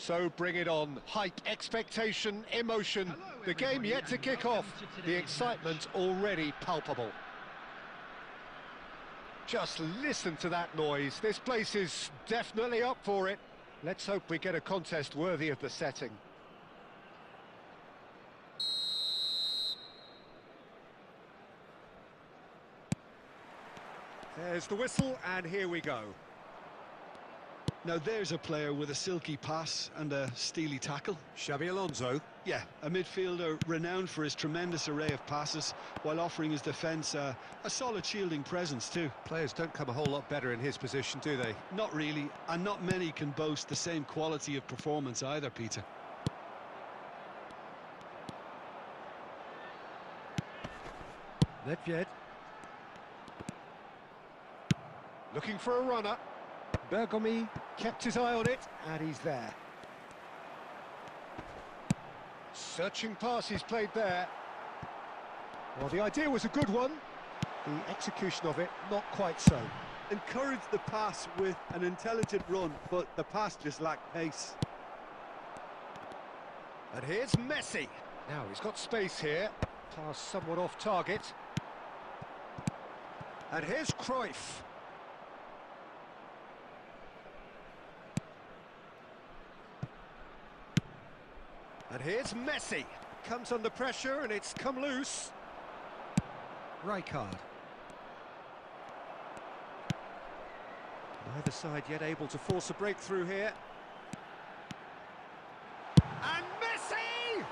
So bring it on. Hype, expectation, emotion. The game yet to kick off. The excitement already palpable. Just listen to that noise. This place is definitely up for it. Let's hope we get a contest worthy of the setting. There's the whistle, and here we go. Now there's a player with a silky pass and a steely tackle. Xabi Alonso. Yeah, a midfielder renowned for his tremendous array of passes, while offering his defence a solid shielding presence too. Players don't come a whole lot better in his position, do they? Not really, and not many can boast the same quality of performance either, Peter. Nedved. Looking for a runner. Bergomi kept his eye on it, and he's there. Searching pass he's played there. Well, the idea was a good one. The execution of it, not quite so. Encouraged the pass with an intelligent run, but the pass just lacked pace. And here's Messi. Now he's got space here. Pass somewhat off target. And here's Cruyff. And here's Messi. Comes under pressure and it's come loose. Rijkaard. Neither side yet able to force a breakthrough here. And Messi!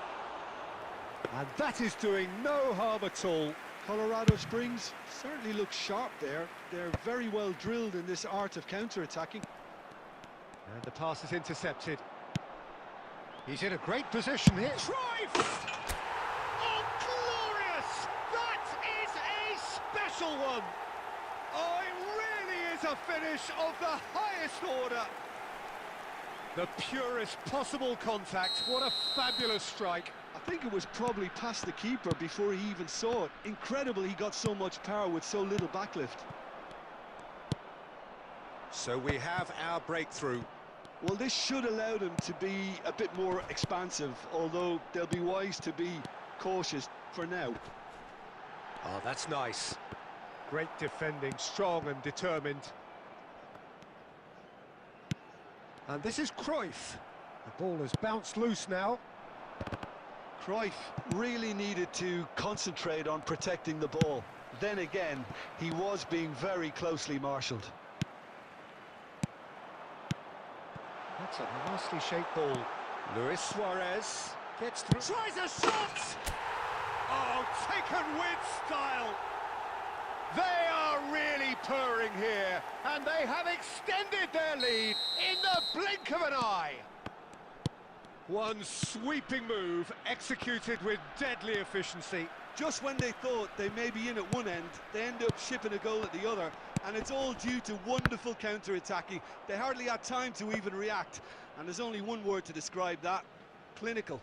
And that is doing no harm at all. Colorado Springs certainly looks sharp there. They're very well drilled in this art of counter-attacking. And the pass is intercepted. He's in a great position here. Cruyff! Oh, glorious! That is a special one! Oh, it really is a finish of the highest order. The purest possible contact. What a fabulous strike. I think it was probably past the keeper before he even saw it. Incredible he got so much power with so little backlift. So we have our breakthrough. Well, this should allow them to be a bit more expansive, although they'll be wise to be cautious for now. Oh, that's nice. Great defending, strong and determined. And this is Cruyff. The ball has bounced loose now. Cruyff really needed to concentrate on protecting the ball. Then again, he was being very closely marshalled. That's a nicely shaped ball. Luis Suarez gets through. Tries a shot! Oh, taken with style. They are really purring here, and they have extended their lead in the blink of an eye. One sweeping move, executed with deadly efficiency. Just when they thought they may be in at one end, they end up shipping a goal at the other, and it's all due to wonderful counter-attacking. They hardly had time to even react, and there's only one word to describe that: clinical.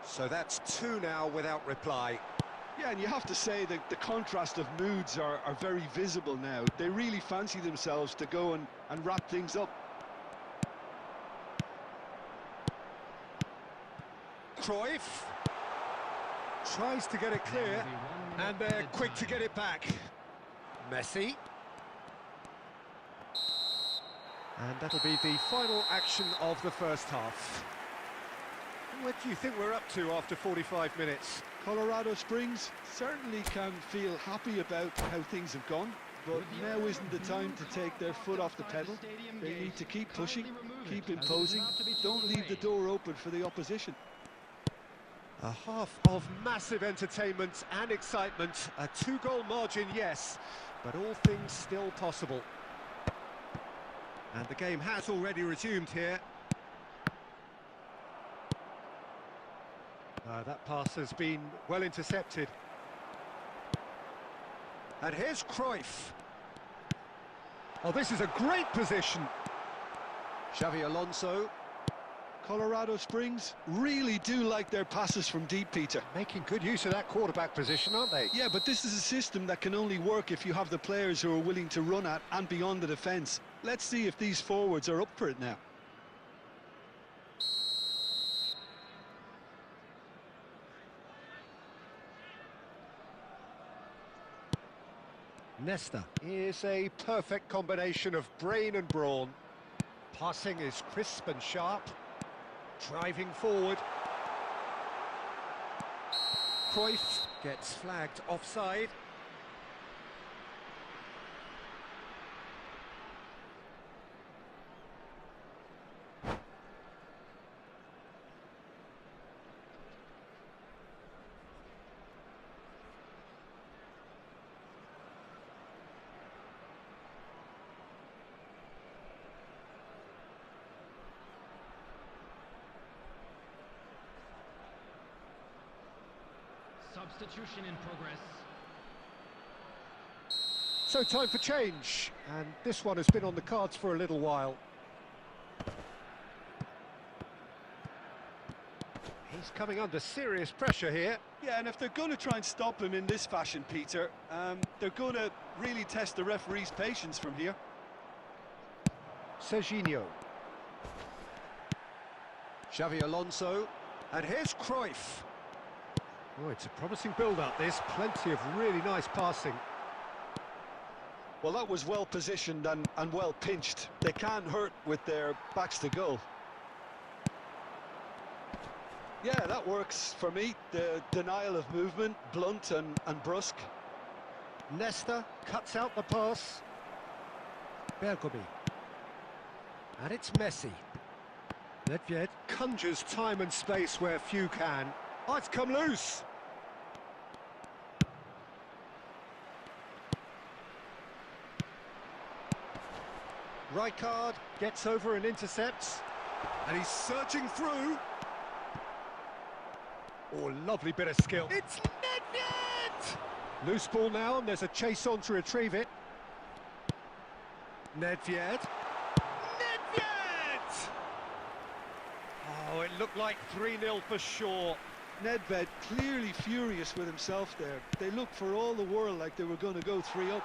So that's two now without reply. Yeah, and you have to say that the contrast of moods are very visible now. They really fancy themselves to go and wrap things up. Cruyff tries to get it clear, and they're quick to get it back. Messi. And that'll be the final action of the first half. What do you think we're up to after 45 minutes? Colorado Springs certainly can feel happy about how things have gone, but now isn't the time to take their foot off the pedal. They need to keep pushing, keep imposing, don't leave the door open for the opposition. A half of massive entertainment and excitement. A two-goal margin, yes, but all things still possible. And the game has already resumed here. That pass has been well intercepted. And here's Cruyff. Oh, this is a great position. Xabi Alonso. Colorado Springs really do like their passes from deep, Peter. Making good use of that quarterback position, aren't they? Yeah, but this is a system that can only work if you have the players who are willing to run at and beyond the defence. Let's see if these forwards are up for it now. Nesta is a perfect combination of brain and brawn. Passing is crisp and sharp. Driving forward. Cruyff gets flagged offside. Substitution in progress. So time for change, and this one has been on the cards for a little while. He's coming under serious pressure here. Yeah, and if they're going to try and stop him in this fashion, Peter, they're going to really test the referee's patience from here. Serginho. Xavi Alonso. And here's Cruyff. Oh, it's a promising build-up, this. Plenty of really nice passing. Well, that was well positioned and well pinched. They can't hurt with their backs to goal. Yeah, that works for me. The denial of movement, blunt and brusque. Nesta cuts out the pass. Bergomi. And it's Messi. Nedved conjures time and space where few can. Oh, it's come loose. Rijkaard gets over and intercepts. And he's searching through. Oh, lovely bit of skill. It's Nedved! Loose ball now, and there's a chase on to retrieve it. Nedved. Nedved! Oh, it looked like 3-0 for sure. Nedved clearly furious with himself there. They looked for all the world like they were going to go 3-up.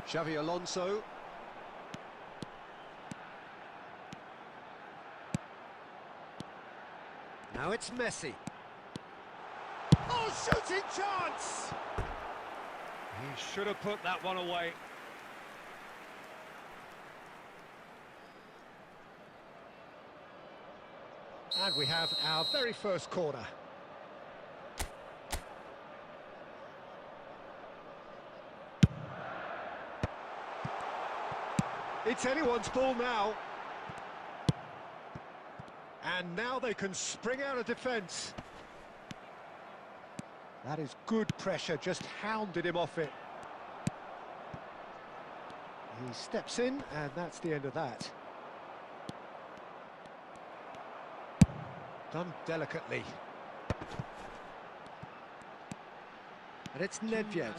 Xavi Alonso. Now it's Messi. Oh, shooting chance! He should have put that one away. And we have our very first corner. It's anyone's ball now. And now they can spring out of defence. That is good pressure, just hounded him off it. He steps in, and that's the end of that. Done delicately. And it's Nedved.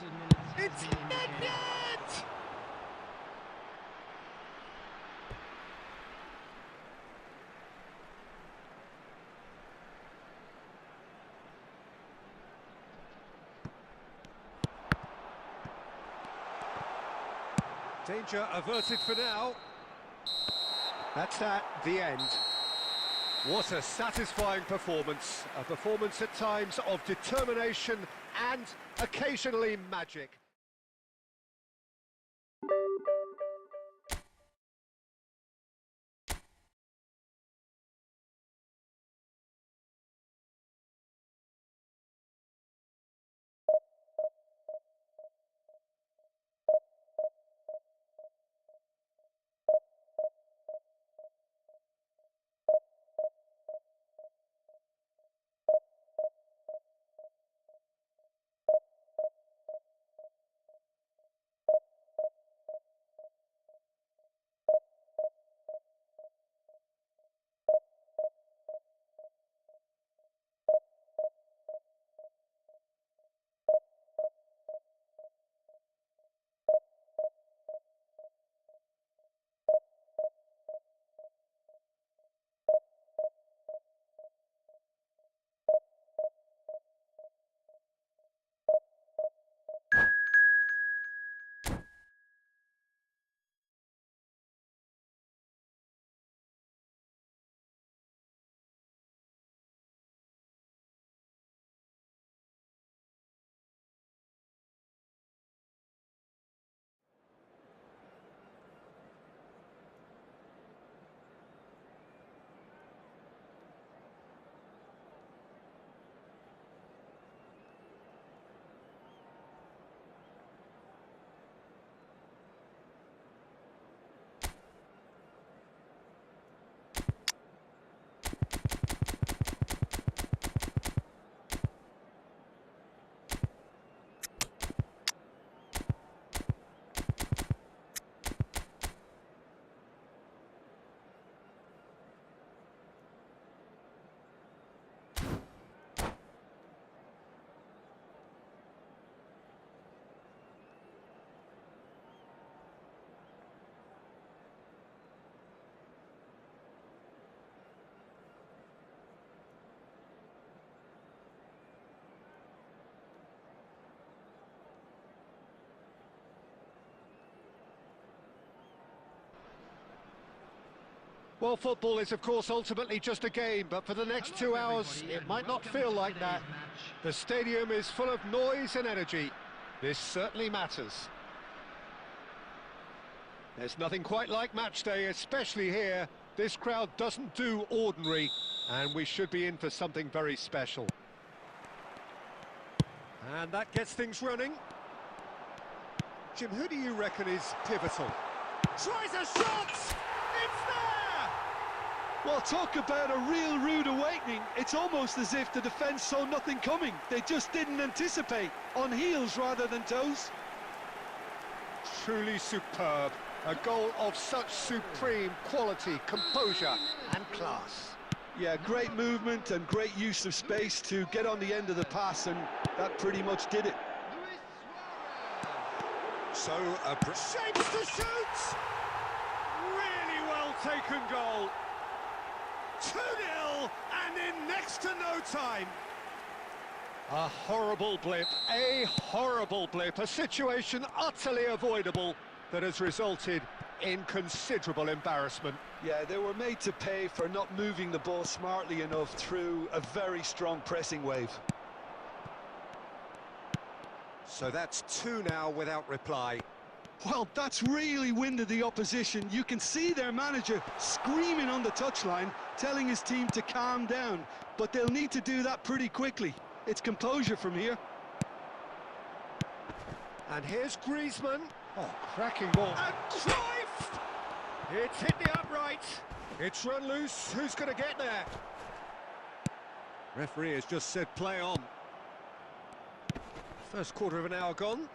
It's Nedved! Danger averted for now. That's that, the end. What a satisfying performance. A performance at times of determination and occasionally magic. Well, football is, of course, ultimately just a game, but for the next 2 hours, it might not feel like that. The stadium is full of noise and energy. This certainly matters. There's nothing quite like match day, especially here. This crowd doesn't do ordinary, and we should be in for something very special. And that gets things running. Jim, who do you reckon is pivotal? Tries a shot! It's there! Well, talk about a real rude awakening. It's almost as if the defence saw nothing coming. They just didn't anticipate, on heels rather than toes. Truly superb. A goal of such supreme quality, composure and class. Yeah, great movement and great use of space to get on the end of the pass, and that pretty much did it. So, shapes to shoot! Really well taken goal. 2-0 and in next to no time. A horrible blip, a situation utterly avoidable that has resulted in considerable embarrassment. Yeah, they were made to pay for not moving the ball smartly enough through a very strong pressing wave. So that's 2 now without reply. Well, that's really winded the opposition. You can see their manager screaming on the touchline, telling his team to calm down, but they'll need to do that pretty quickly. It's composure from here. And here's Griezmann. Oh, cracking ball. And Cruyff! It's hit the upright. It's run loose. Who's going to get there? Referee has just said play on. First quarter of an hour gone.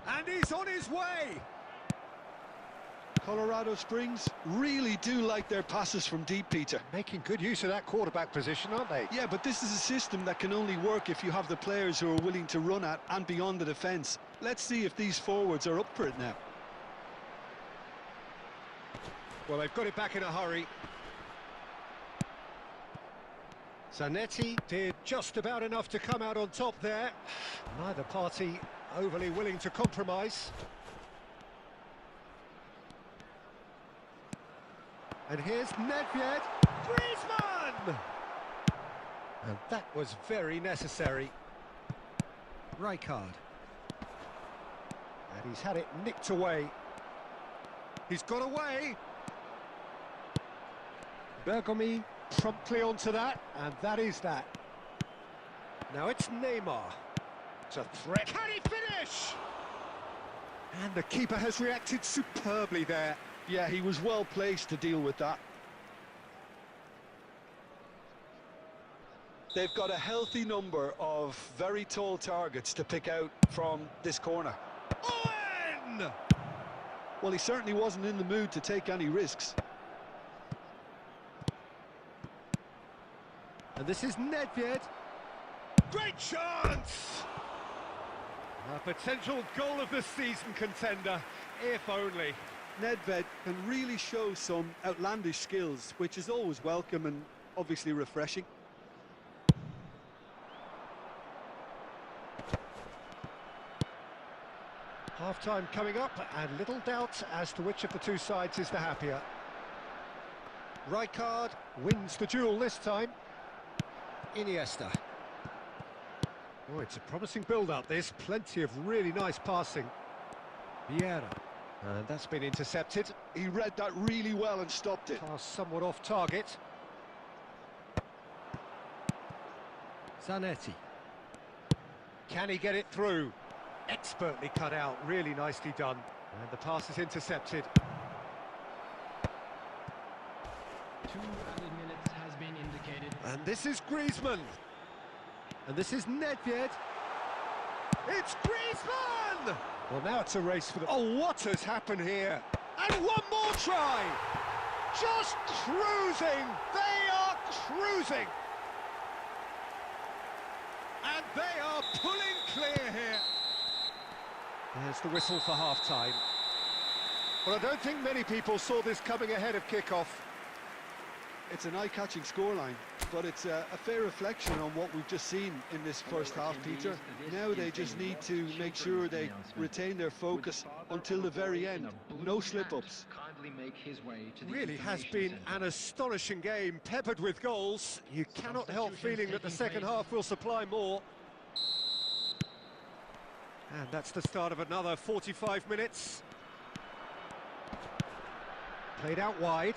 And he's on his way. Colorado Springs really do like their passes from deep, Peter. Making good use of that quarterback position, aren't they? Yeah, but this is a system that can only work if you have the players who are willing to run at and beyond the defence. Let's see if these forwards are up for it now. Well, they've got it back in a hurry. Zanetti did just about enough to come out on top there. Neither party overly willing to compromise. And here's Nedved. Griezmann! And that was very necessary. Rijkaard. And he's had it nicked away. He's got away. Bergomi promptly onto that, and that is that. Now it's Neymar. It's a threat. Can he finish? And the keeper has reacted superbly there. Yeah, he was well placed to deal with that. They've got a healthy number of very tall targets to pick out from this corner. Owen! Well, he certainly wasn't in the mood to take any risks. And this is Nedved. Great chance! A potential goal of the season contender, if only. Nedved can really show some outlandish skills, which is always welcome and obviously refreshing. Half-time coming up, and little doubt as to which of the two sides is the happier. Rijkaard wins the duel this time. Iniesta. Oh, it's a promising build-up, this. Plenty of really nice passing. Vieira. And that's been intercepted. He read that really well and stopped it. Pass somewhat off target. Zanetti. Can he get it through? Expertly cut out, really nicely done. And the pass is intercepted. 2 added minutes has been indicated. And this is Griezmann. And this is Nedved. It's Griezmann! Well, now it's a race for the... Oh, what has happened here? And one more try! Just cruising! They are cruising! And they are pulling clear here. There's the whistle for half-time. Well, I don't think many people saw this coming ahead of kick-off. it's an eye-catching scoreline, but it's a fair reflection on what we've just seen in this first half, Peter. Now they just need to make sure they retain their focus until the very end. No slip-ups. Really has been an astonishing game, peppered with goals. You cannot help feeling that the second half will supply more. And that's the start of another 45 minutes. Played out wide.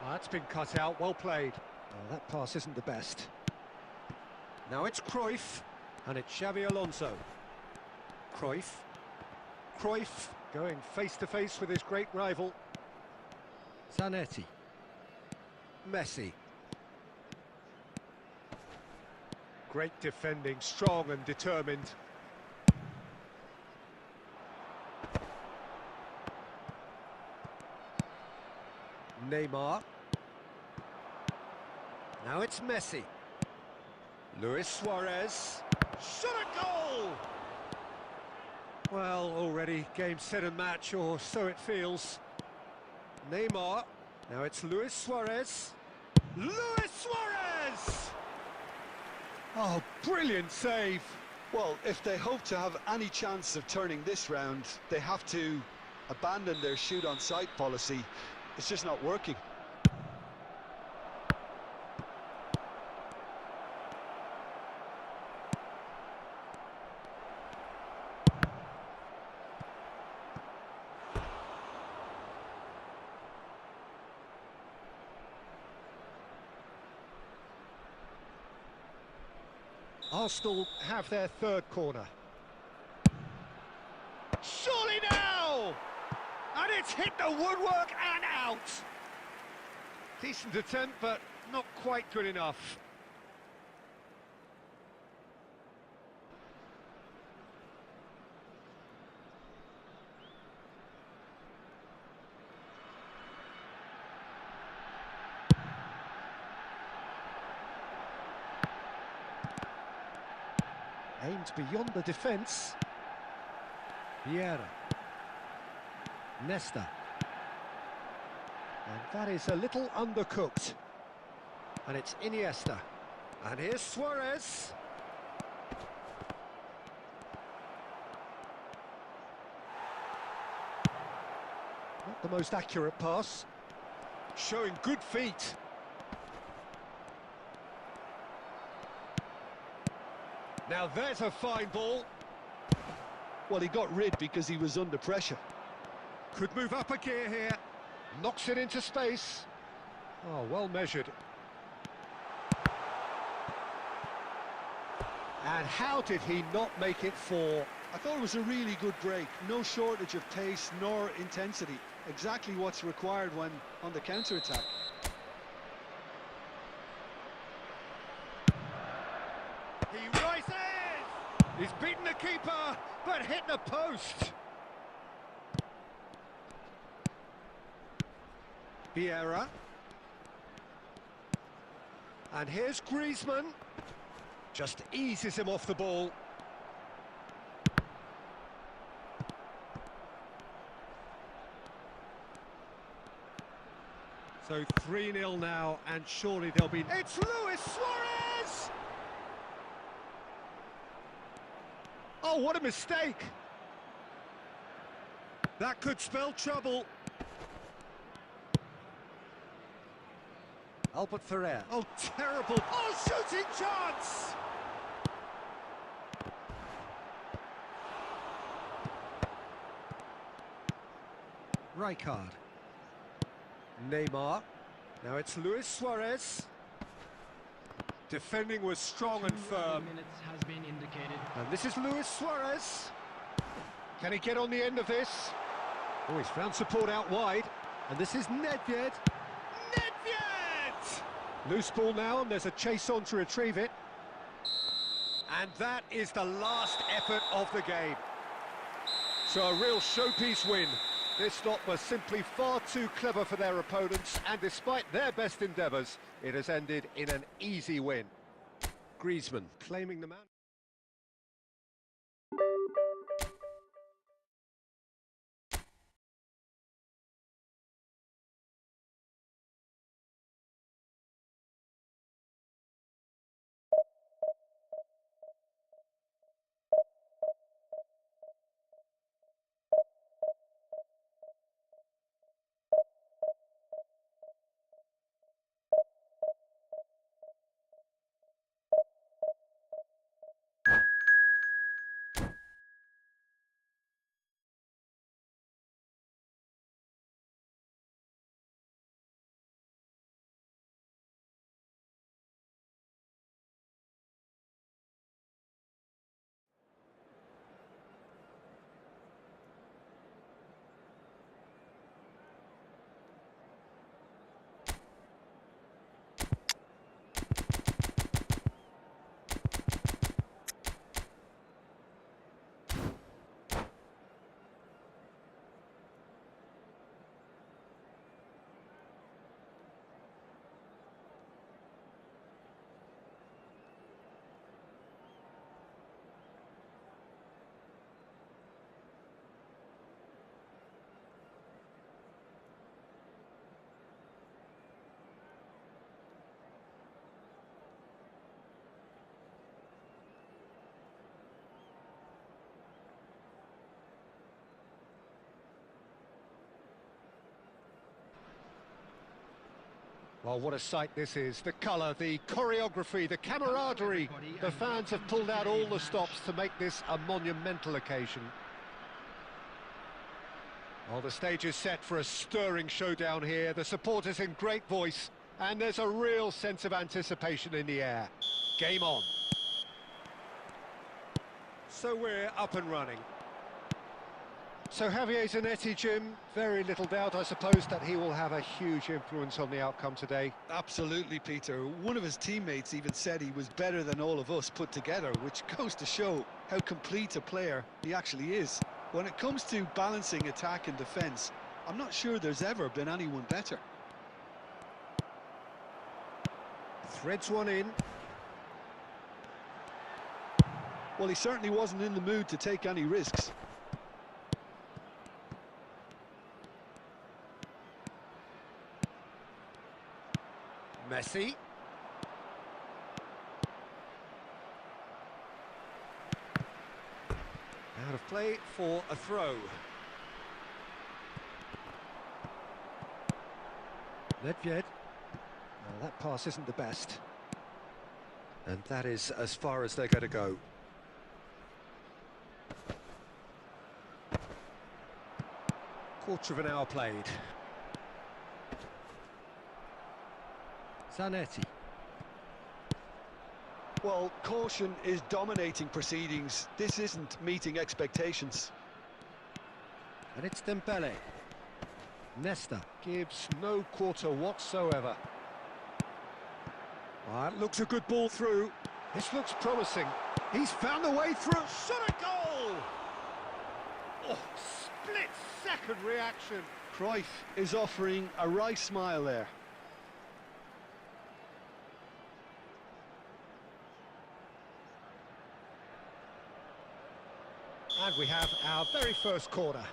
That's been cut out, well played. Oh, that pass isn't the best. Now it's Cruyff, and it's Xavi Alonso. Cruyff going face-to-face with his great rival. Zanetti. Messi. Great defending, strong and determined. Neymar. Now it's Messi. Luis Suarez. Shot a goal! Well, already game, set and match, or so it feels. Neymar. Now it's Luis Suarez. Luis Suarez! Oh, brilliant save. Well, if they hope to have any chance of turning this round, they have to abandon their shoot-on-sight policy. It's just not working. Arsenal have their third corner. Surely now! And it's hit the woodwork and out! Decent attempt, but not quite good enough. Aimed beyond the defence. Vieira. Nesta. And that is a little undercooked. And it's Iniesta. And here's Suarez. Not the most accurate pass. Showing good feet. Now there's a fine ball. Well, he got rid because he was under pressure. Could move up a gear here. Knocks it into space. Oh, well measured. And how did he not make it four? I thought it was a really good break. No shortage of pace nor intensity. Exactly what's required when on the counter-attack. He rises! He's beaten the keeper, but hit the post. Vieira. And here's Griezmann. Just eases him off the ball. So 3-0 now, and surely there'll be... It's Luis Suarez! Oh, what a mistake! That could spell trouble. Albert Ferrer. Oh, terrible. Oh, shooting chance! Rijkaard. Neymar. Now it's Luis Suarez. Defending was strong and firm. Has been indicated. And this is Luis Suarez. Can he get on the end of this? Oh, he's found support out wide. And this is Nedved. Nedved! Loose ball now, and there's a chase on to retrieve it. And that is the last effort of the game. So a real showpiece win. This lot was simply far too clever for their opponents, and despite their best endeavours, it has ended in an easy win. Griezmann claiming the man. Well, what a sight this is. The colour, the choreography, the camaraderie. The fans have pulled out all the stops to make this a monumental occasion. Well, the stage is set for a stirring showdown here. The supporters in great voice, and there's a real sense of anticipation in the air. Game on. So we're up and running. So Javier Zanetti, Jim, very little doubt, I suppose, that he will have a huge influence on the outcome today. Absolutely, Peter. One of his teammates even said he was better than all of us put together, which goes to show how complete a player he actually is. When it comes to balancing attack and defence, I'm not sure there's ever been anyone better. Threads one in. Well, he certainly wasn't in the mood to take any risks. Messi. Out of play for a throw. Nedved. That pass isn't the best. And that is as far as they're going to go. Quarter of an hour played. Zanetti. Well, caution is dominating proceedings. This isn't meeting expectations. And it's Dembele. Nesta gives no quarter whatsoever. That looks a good ball through. This looks promising. He's found the way through. Shot a goal! Oh, split-second reaction. Cruyff is offering a wry smile there. And we have our very first corner.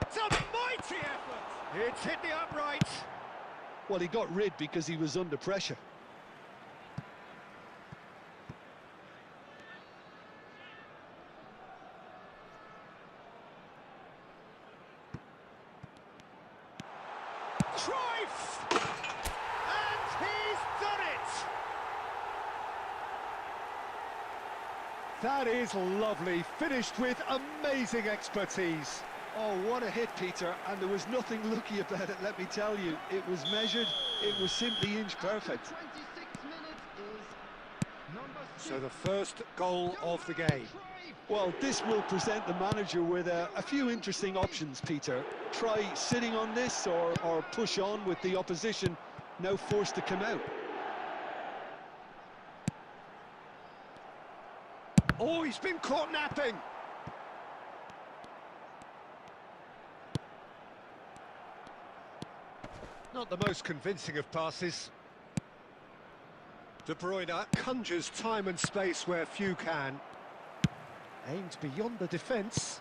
It's a mighty effort! It's hit the upright. Well, he got rid because he was under pressure. Cruyff! And he's done it! That is lovely, finished with amazing expertise. Oh, what a hit, Peter, and there was nothing lucky about it, let me tell you. It was measured, it was simply inch perfect. So the first goal of the game. Well, this will present the manager with a few interesting options, Peter. Try sitting on this or push on with the opposition now forced to come out. Oh, he's been caught napping. Not the most convincing of passes. De Bruyne conjures time and space where few can. Aims beyond the defence.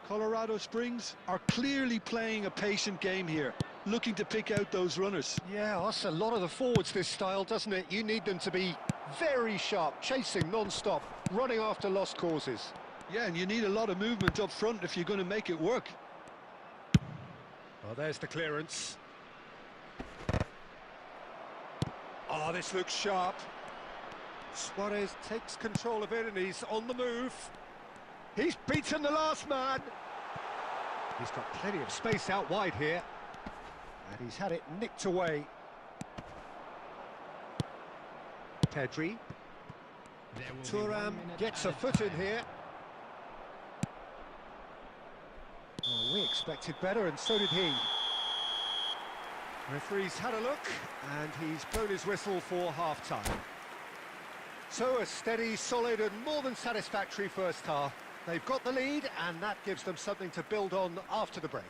Colorado Springs are clearly playing a patient game here, looking to pick out those runners. Yeah, that's a lot of the forwards, this style, doesn't it? You need them to be very sharp, chasing non-stop, running after lost causes. Yeah, and you need a lot of movement up front if you're going to make it work. Oh, there's the clearance. Oh, this looks sharp. Suarez takes control of it and he's on the move. He's beaten the last man. He's got plenty of space out wide here. And he's had it nicked away. Pedri. Thuram gets a foot in here. Oh, we expected better, and so did he. Referee's had a look, and he's blown his whistle for half-time. So a steady, solid and more than satisfactory first half. They've got the lead, and that gives them something to build on after the break.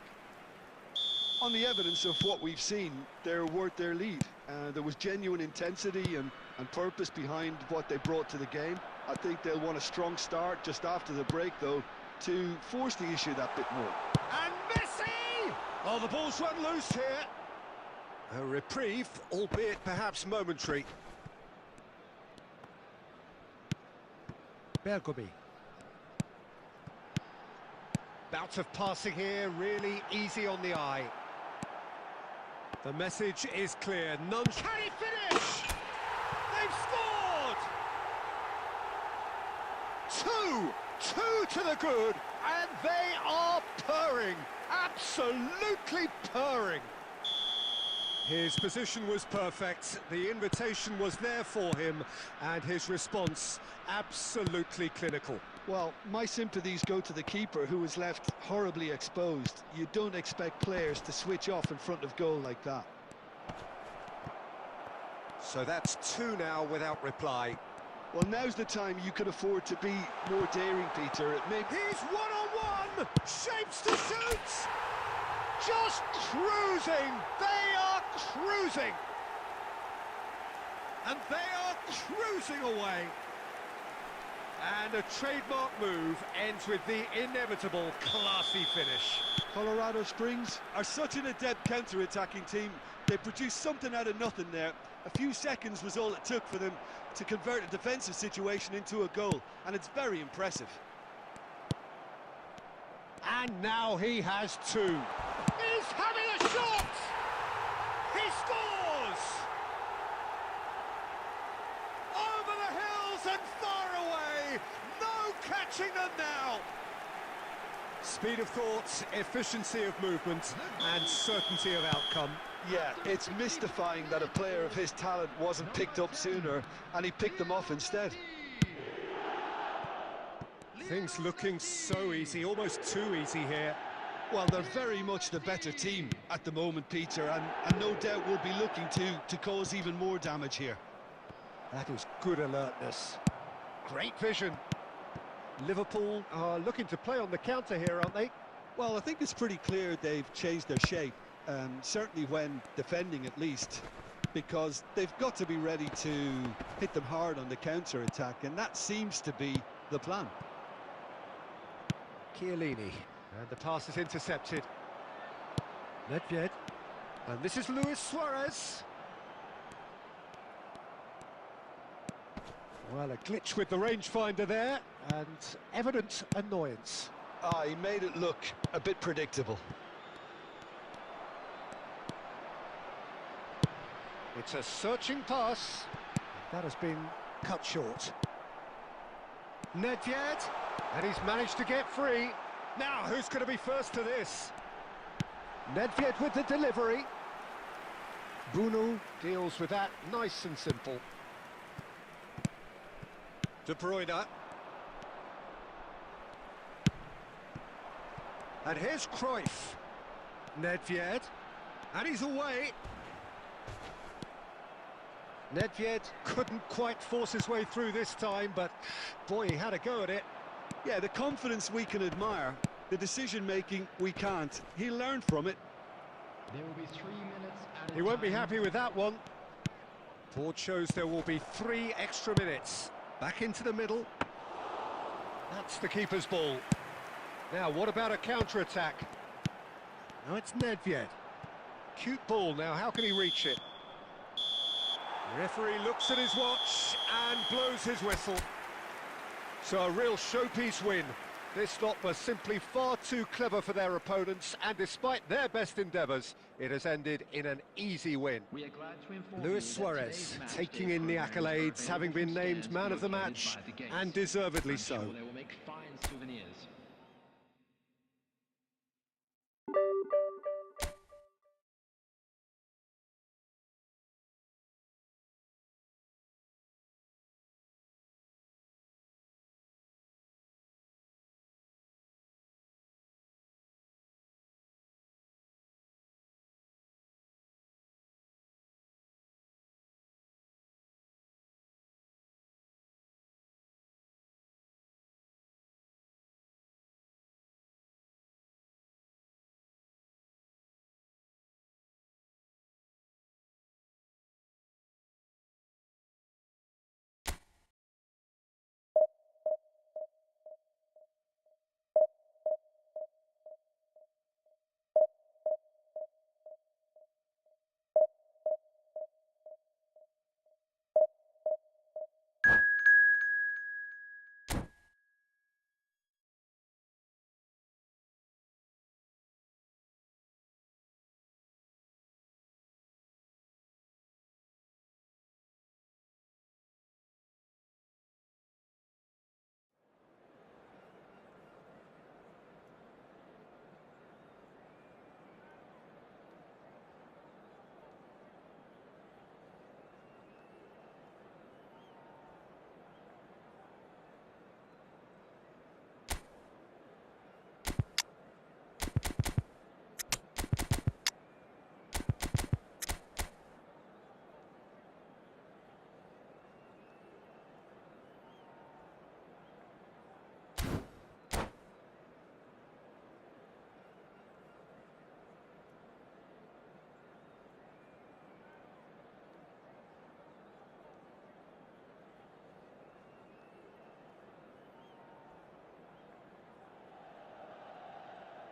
On the evidence of what we've seen, they're worth their lead. There was genuine intensity and purpose behind what they brought to the game. I think they'll want a strong start just after the break, though, to force the issue that bit more. And Messi! Oh, the ball's run loose here. A reprieve, albeit perhaps momentary. Bergomi. About art of passing here, really easy on the eye. The message is clear, none... Can he finish? They've scored! Two to the good, and they are purring, absolutely purring. His position was perfect, the invitation was there for him, and his response absolutely clinical. Well, my sympathies go to the keeper, who was left horribly exposed. You don't expect players to switch off in front of goal like that. So that's two now without reply. Well, now's the time you could afford to be more daring, Peter. He's one-on-one! Shapes to shoot! Just cruising! They are cruising! And they are cruising away! And a trademark move ends with the inevitable classy finish. Colorado Springs Are such an adept counter-attacking team. They produced something out of nothing there. A few seconds was all it took for them to convert a defensive situation into a goal, and it's very impressive. And now he has two. He's having a shot! He scores! Over the hills and far away! No catching them now! Speed of thought, efficiency of movement, and certainty of outcome. Yeah, it's mystifying that a player of his talent wasn't picked up sooner, and he picked them off instead. Things looking so easy, almost too easy here. Well, they're very much the better team at the moment, Peter, and no doubt will be looking to cause even more damage here. That is good alertness. Great vision. Liverpool are looking to play on the counter here, aren't they? Well, I think it's pretty clear they've changed their shape, certainly when defending at least, because they've got to be ready to hit them hard on the counter-attack, and that seems to be the plan. Chiellini, and the pass is intercepted. Nedved, and this is Luis Suarez. Well, a glitch with the rangefinder there, and evident annoyance. Ah, he made it look a bit predictable. It's a searching pass. That has been cut short. Nedved, and he's managed to get free. Now, who's going to be first to this? Nedved with the delivery. Bruno deals with that nice and simple. De Bruyne. And here's Cruyff. Nedved. And he's away. Nedved couldn't quite force his way through this time, but boy, he had a go at it. Yeah, the confidence we can admire, the decision-making we can't. He'll learn from it. There will be 3 minutes at a He won't be time. happy with that one. Board shows there will be 3 extra minutes. Back into the middle. That's the keeper's ball. Now, what about a counter-attack? No, it's Nedved. Cute ball now, how can he reach it? The referee looks at his watch and blows his whistle. So a real showpiece win. This lot was simply far too clever for their opponents, and despite their best endeavours, it has ended in an easy win. We are glad to inform Luis you that Suarez today's match taking day in the programs are accolades, having been available named from man of the stands match, located by the gates. and deservedly I'm so. sure they will make fine souvenirs.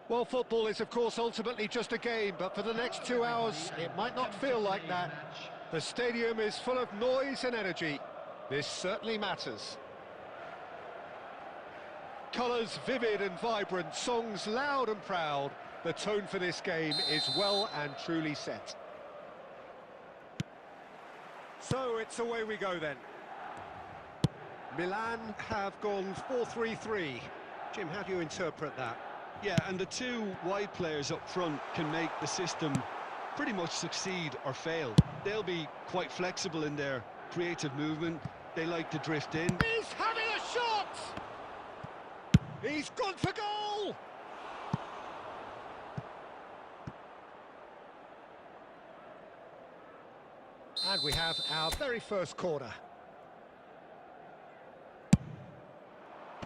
Well, football is, of course, ultimately just a game, but for the next 2 hours, it might not feel like that. The stadium is full of noise and energy. This certainly matters. Colours vivid and vibrant, songs loud and proud. The tone for this game is well and truly set. So it's away we go then. Milan have gone 4-3-3. Jim, how do you interpret that? Yeah, and the two wide players up front can make the system pretty much succeed or fail. They'll be quite flexible in their creative movement. They like to drift in. He's having a shot! He's gone for goal! And we have our very first corner.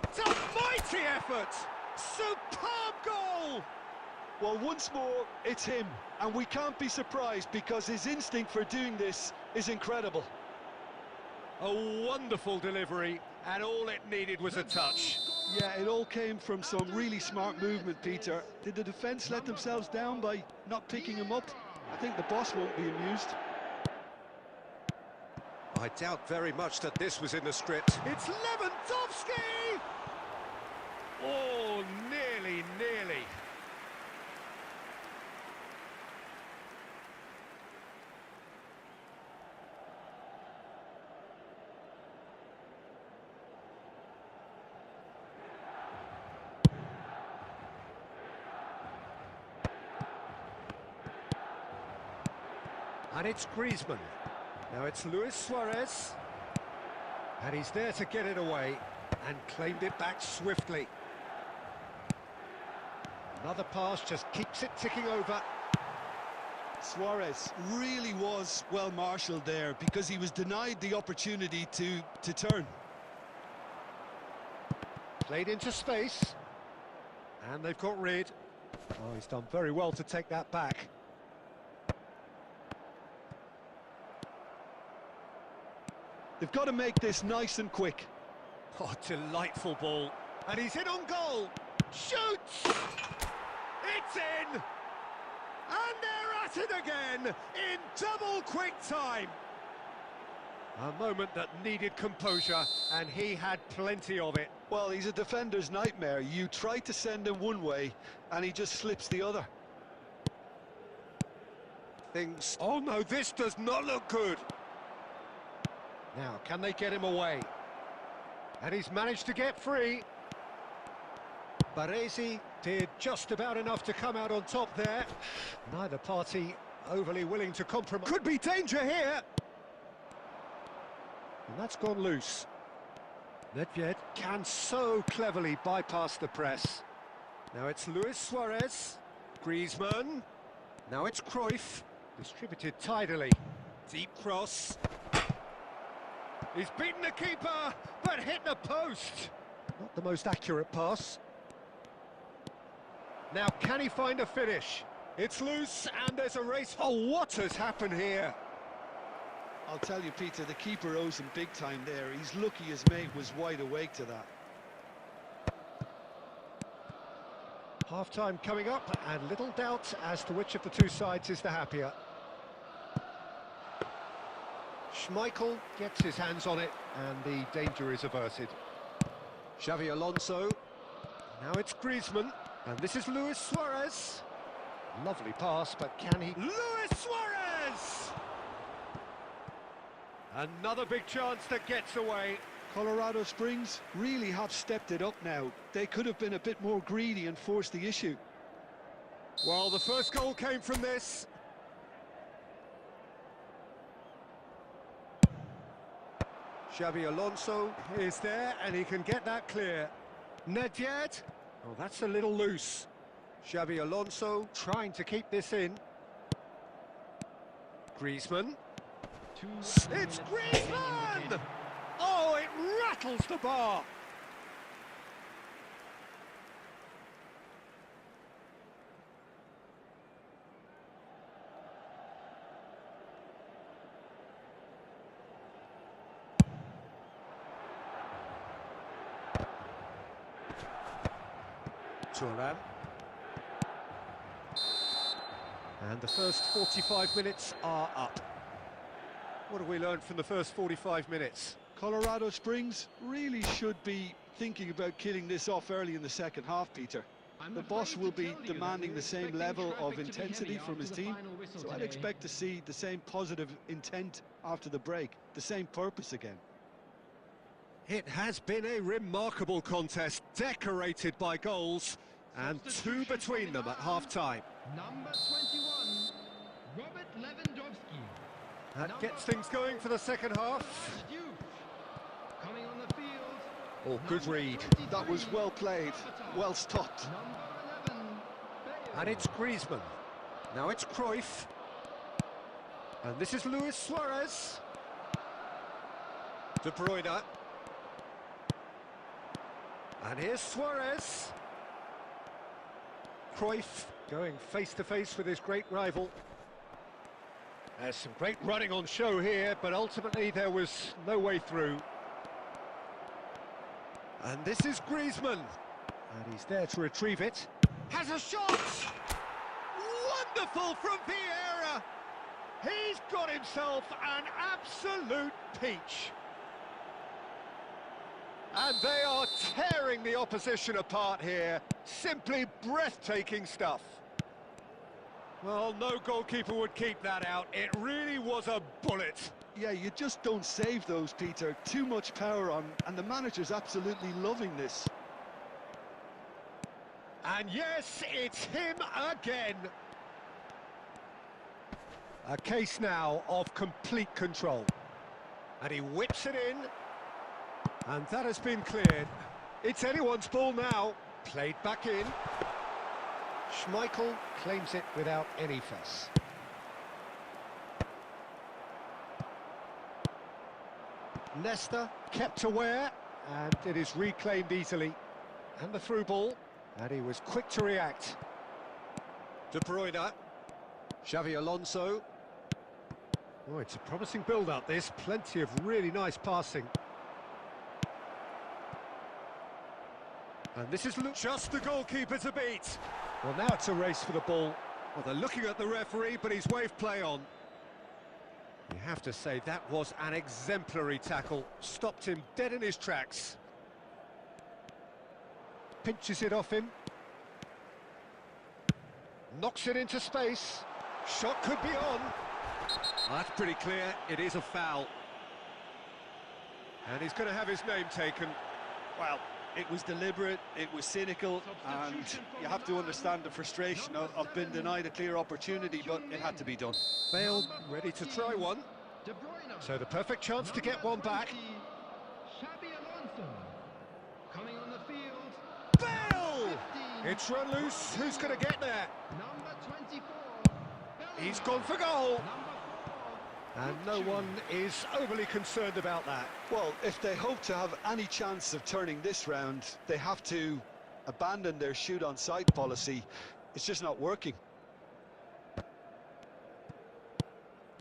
It's a mighty effort! Superb goal! Well, once more, it's him, and we can't be surprised because his instinct for doing this is incredible. A wonderful delivery, and all it needed was a touch. Yeah, it all came from some really smart movement, Peter. Did the defence let themselves down by not picking him up? I think the boss won't be amused. I doubt very much that this was in the script. It's Lewandowski! Oh, nearly. And it's Griezmann. Now it's Luis Suarez. And he's there to get it away and claimed it back swiftly. Another pass just keeps it ticking over. Suarez really was well marshalled there because he was denied the opportunity to turn. Played into space. And they've got rid. Oh, he's done very well to take that back. They've got to make this nice and quick. Oh, delightful ball. And he's in on goal. Shoots! It's in! And they're at it again in double quick time. A moment that needed composure, and he had plenty of it. Well, he's a defender's nightmare. You try to send him one way, and he just slips the other. Oh no, this does not look good. Now, can they get him away? And he's managed to get free. Baresi did just about enough to come out on top there. Neither party overly willing to compromise. Could be danger here. And that's gone loose. Nedved can so cleverly bypass the press. Now it's Luis Suarez. Griezmann. Now it's Cruyff. Distributed tidily. Deep cross. He's beaten the keeper, but hit the post. Not the most accurate pass. Now, can he find a finish? It's loose, and there's a race. Oh, what has happened here? I'll tell you, Peter, the keeper owes him big time there. He's lucky his mate was wide awake to that. Half-time coming up, and little doubt as to which of the two sides is the happier. Schmeichel gets his hands on it, and the danger is averted. Xavi Alonso. Now it's Griezmann, and this is Luis Suarez. Lovely pass, but can he... Luis Suarez! Another big chance that gets away. Colorado Springs really have stepped it up now. They could have been a bit more greedy and forced the issue. Well, the first goal came from this. Xavi Alonso is there, and he can get that clear. Nedved. Oh, that's a little loose. Xavi Alonso trying to keep this in. Griezmann. It's Griezmann! Oh, it rattles the bar. Turan. And the first 45 minutes are up. What have we learned from the first 45 minutes? Colorado Springs really should be thinking about killing this off early in the second half, Peter. The boss will be demanding the same level of intensity from his team, so I'd expect to see the same positive intent after the break, the same purpose again. It has been a remarkable contest, decorated by goals, and two between them at half-time. Number 21, Robert Lewandowski. That gets things going for the second half. Coming on the field. Oh, good read. That was well played, well stopped. Number 11, And it's Griezmann. Now it's Cruyff. And this is Luis Suarez. De Bruyne. And here's Suarez. Cruyff going face-to-face with his great rival. There's some great running on show here, but ultimately there was no way through. And this is Griezmann. And he's there to retrieve it. Has a shot! Wonderful from Vieira! He's got himself an absolute peach. And they are tearing the opposition apart here. Simply breathtaking stuff. Well, no goalkeeper would keep that out. It really was a bullet. Yeah, you just don't save those, Peter. Too much power on, and the manager's absolutely loving this. And yes, it's him again. A case now of complete control. And he whips it in. And that has been cleared. It's anyone's ball now. Played back in. Schmeichel claims it without any fuss. Nesta kept aware, and it is reclaimed easily. And the through ball, and he was quick to react. De Bruyne, Xavi Alonso. Oh, it's a promising build-up, this. Plenty of really nice passing. And this is just the goalkeeper to beat. Well, now it's a race for the ball. Well, they're looking at the referee, but he's waved play on. You have to say that was an exemplary tackle. Stopped him dead in his tracks. Pinches it off him. Knocks it into space. Shot could be on. That's pretty clear. It is a foul. And he's going to have his name taken. Well, it was deliberate, it was cynical, and you have to understand the frustration of being denied a clear opportunity, but it had to be done. Bale ready to try one. So the perfect chance to get one back. Xavi Alonso. Coming on the field. Bale! It's run loose. Who's going to get there? Number 24. He's gone for goal. Number 4. And no one is overly concerned about that. Well, if they hope to have any chance of turning this round, they have to abandon their shoot-on-sight policy. It's just not working.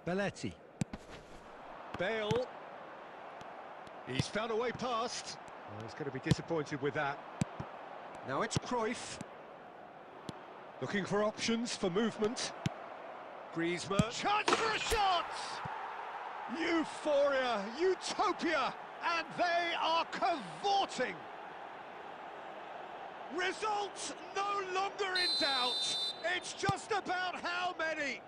Belletti. Bale. He's found a way past. Well, he's going to be disappointed with that. Now it's Cruyff. Looking for options for movement. Griezmann. Chance for a shot! Euphoria, utopia, and they are cavorting. Results no longer in doubt. It's just about how many.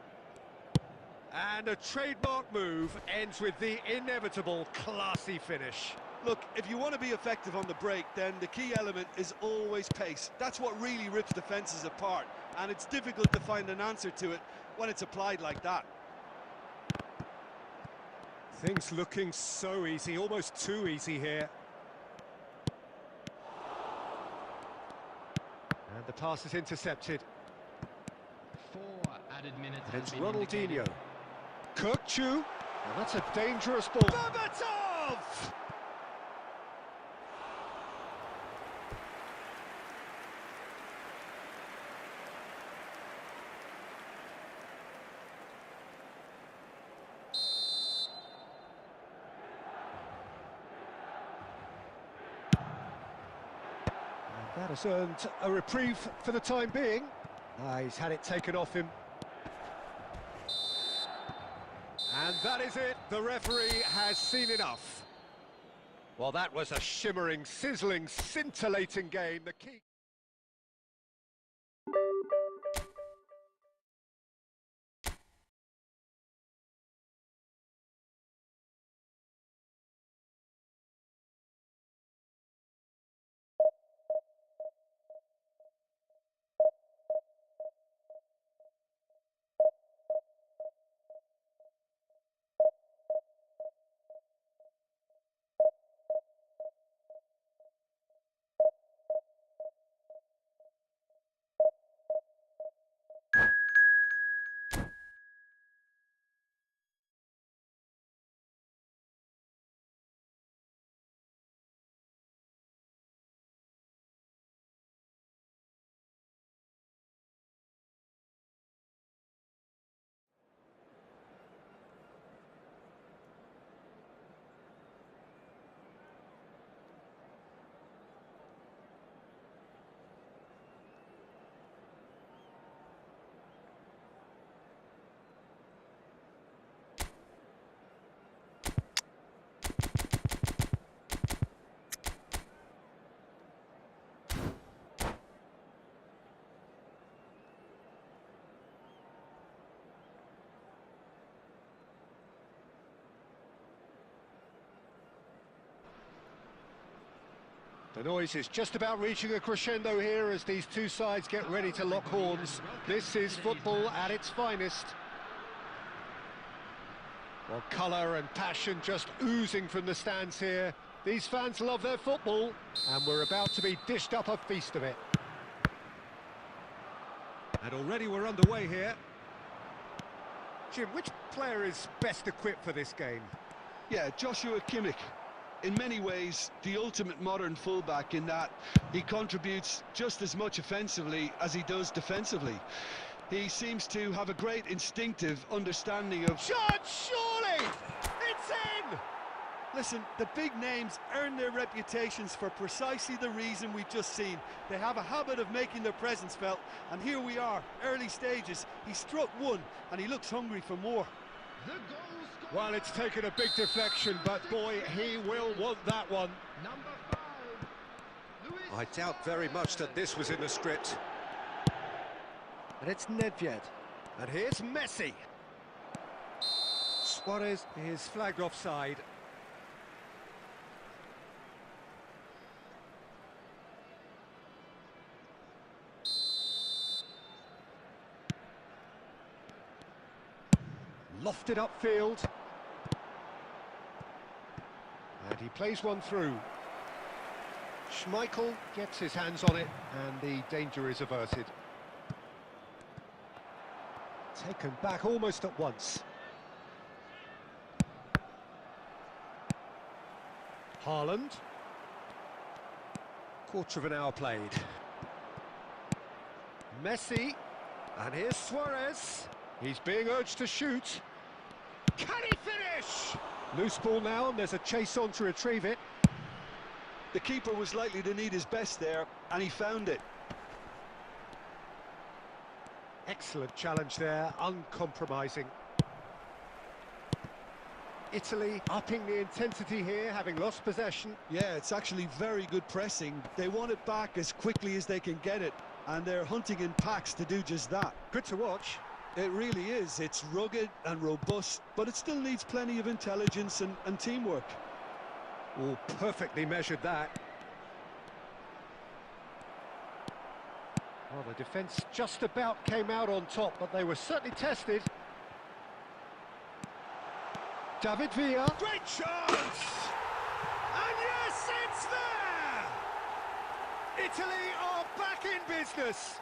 And a trademark move ends with the inevitable classy finish. Look, if you want to be effective on the break, then the key element is always pace. That's what really rips defences apart, and it's difficult to find an answer to it when it's applied like that. Things looking so easy, almost too easy here. And the pass is intercepted. 4 added minutes. And it's has been indicated. Ronaldinho. Kirkchu. And that's a dangerous ball. Berbatov! That has earned a reprieve for the time being. He's had it taken off him. that is it. The referee has seen enough. Well, that was a shimmering, sizzling, scintillating game. The key... The noise is just about reaching a crescendo here as these two sides get ready to lock horns. This is football at its finest. Well, colour and passion just oozing from the stands here. These fans love their football, and we're about to be dished up a feast of it. And already we're underway here. Jim, which player is best equipped for this game? Yeah, Joshua Kimmich. In many ways, the ultimate modern fullback in that he contributes just as much offensively as he does defensively. He seems to have a great instinctive understanding of... Shot, surely! It's in! Listen, the big names earn their reputations for precisely the reason we've just seen. They have a habit of making their presence felt, and here we are, early stages. He struck one, and he looks hungry for more. Well, it's taken a big deflection, but boy, he will want that one. I doubt very much that this was in the script. And it's Nedved. And here's Messi. Suarez is flagged offside. Lofted upfield. And he plays one through. Schmeichel gets his hands on it, and the danger is averted. Taken back almost at once. Haaland. Quarter of an hour played. Messi. And here's Suarez. He's being urged to shoot. Can he finish? Loose ball now, and there's a chase on to retrieve it. The keeper was likely to need his best there, and he found it. Excellent challenge there, uncompromising. Italy upping the intensity here, having lost possession. Yeah, it's actually very good pressing. They want it back as quickly as they can get it, and they're hunting in packs to do just that. Good to watch. It really is. It's rugged and robust, but it still needs plenty of intelligence and teamwork. Oh, perfectly measured that. Well, the defence just about came out on top, but they were certainly tested. David Villa. Great chance! And yes, it's there! Italy are back in business.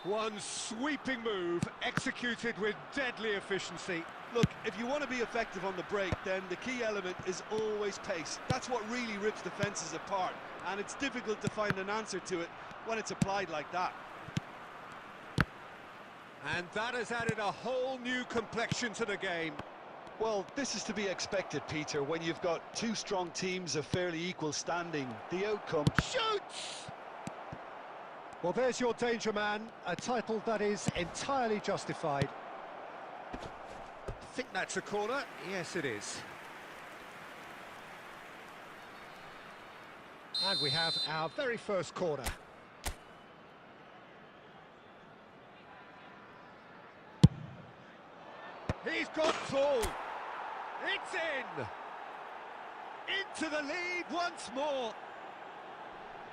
One sweeping move, executed with deadly efficiency. Look, if you want to be effective on the break, then the key element is always pace. That's what really rips defences apart, and it's difficult to find an answer to it when it's applied like that. And that has added a whole new complexion to the game. Well, this is to be expected, Peter, when you've got two strong teams of fairly equal standing. The outcome... Shoots! Well, there's your danger man, a title that is entirely justified. think that's a corner. Yes, it is. And we have our very first corner. He's got full. It's in. Into the lead once more.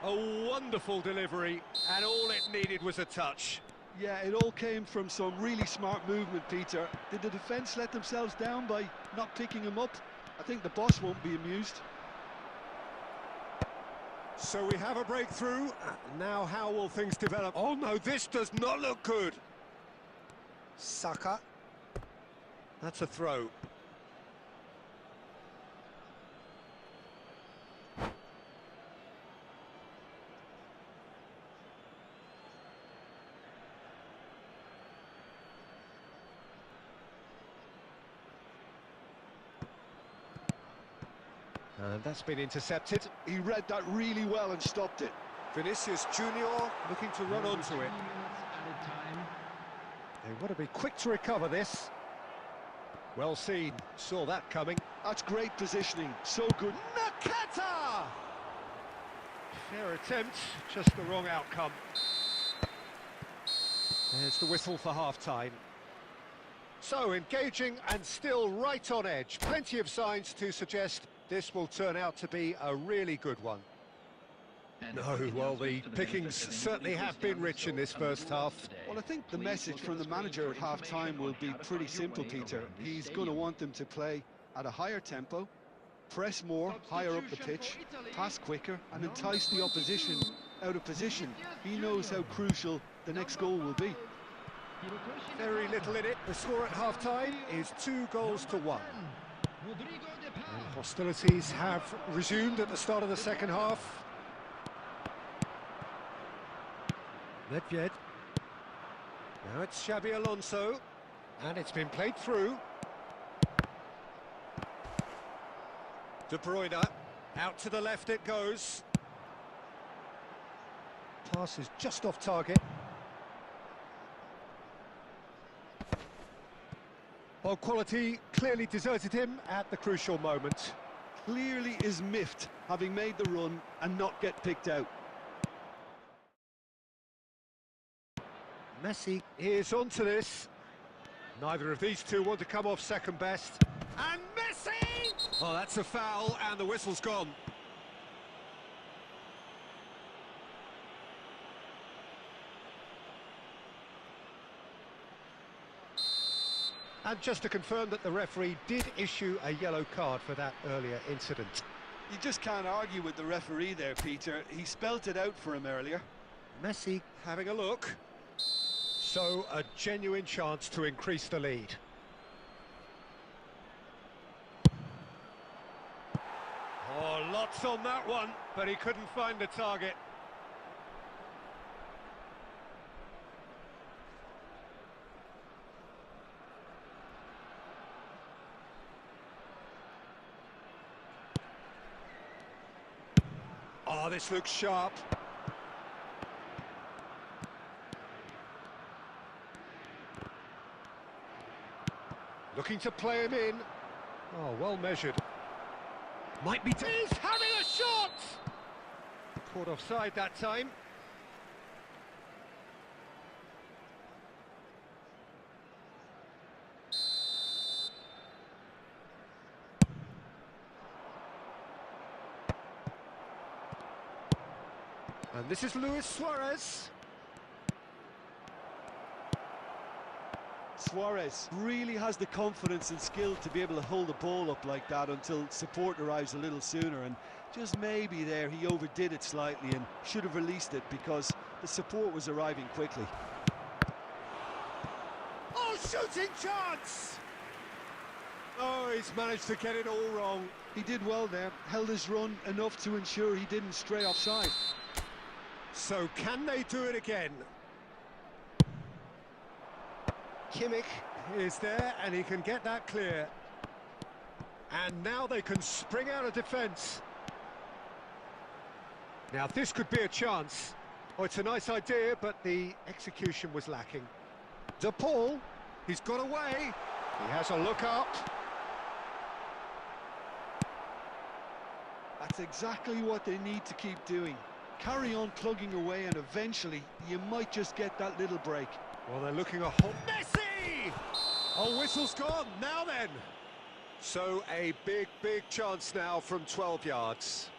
A wonderful delivery, and all it needed was a touch. Yeah, it all came from some really smart movement, Peter. Did the defence let themselves down by not picking him up? I think the boss won't be amused. So we have a breakthrough. Now how will things develop? Oh no, this does not look good. Saka. That's a throw. And that's been intercepted. He read that really well and stopped it. Vinicius Junior looking to run onto it. They want to be quick to recover this. Well seen, saw that coming. That's great positioning, so good. Nakata! Fair attempt, just the wrong outcome. There's the whistle for half-time. So, engaging and still right on edge. Plenty of signs to suggest this will turn out to be a really good one. No, well, the pickings certainly have been rich in this first half. Well, I think the message from the manager at half-time will be pretty simple, Peter. He's going to want them to play at a higher tempo, press more, higher up the pitch, pass quicker, and entice the opposition out of position. He knows how crucial the next goal will be. Very little in it. The score at half-time is 2-1. And hostilities have resumed at the start of the second half. Nedved. Now it's Xabi Alonso, and it's been played through. De Bruyne, out to the left it goes. Pass is just off target. Ball quality clearly deserted him at the crucial moment. Clearly is miffed, having made the run and not get picked out. Messi is onto this. Neither of these two want to come off second best. And Messi! Oh, that's a foul, and the whistle's gone. And just to confirm that the referee did issue a yellow card for that earlier incident. You just can't argue with the referee there, Peter. He spelt it out for him earlier. Messi having a look. So, a genuine chance to increase the lead. Oh, lots on that one, but he couldn't find the target. Oh, this looks sharp. Looking to play him in. Oh, well measured. Might be... He's having a shot! Caught offside that time. And this is Luis Suarez. Suarez really has the confidence and skill to be able to hold the ball up like that until support arrives a little sooner, and just maybe there he overdid it slightly and should have released it because the support was arriving quickly. Oh, shooting chance! Oh, he's managed to get it all wrong. He did well there, held his run enough to ensure he didn't stray offside. So can they do it again? Kimmich is there and he can get that clear. And now they can spring out of defence. Now this could be a chance. Oh, it's a nice idea, but the execution was lacking. De Paul, he's got away. He has a look up. That's exactly what they need to keep doing. Carry on plugging away and eventually you might just get that little break. Well, they're looking a hot... Messi! Oh, whistle's gone. Now then. So a big chance now from 12 yards.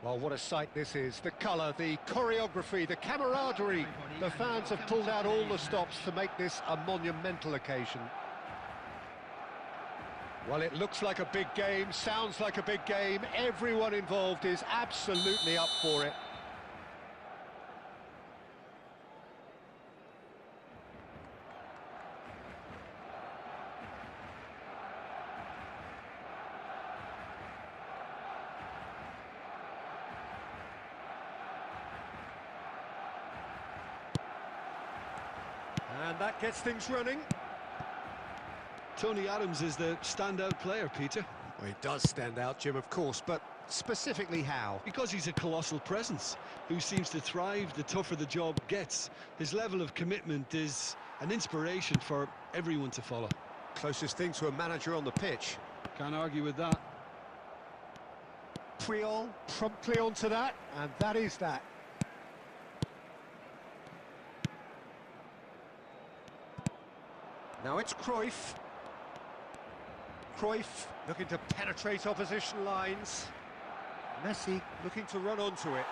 Well, what a sight this is. The colour, the choreography, the camaraderie. The fans have pulled out all the stops to make this a monumental occasion. Well, it looks like a big game, sounds like a big game. Everyone involved is absolutely up for it. And that gets things running. Tony Adams is the standout player, Peter. Well, he does stand out, Jim, of course, but specifically how? Because he's a colossal presence who seems to thrive the tougher the job gets. His level of commitment is an inspiration for everyone to follow. Closest thing to a manager on the pitch. Can't argue with that. Puyol promptly onto that, and that is that. Now it's Cruyff. Cruyff looking to penetrate opposition lines. Messi looking to run onto it.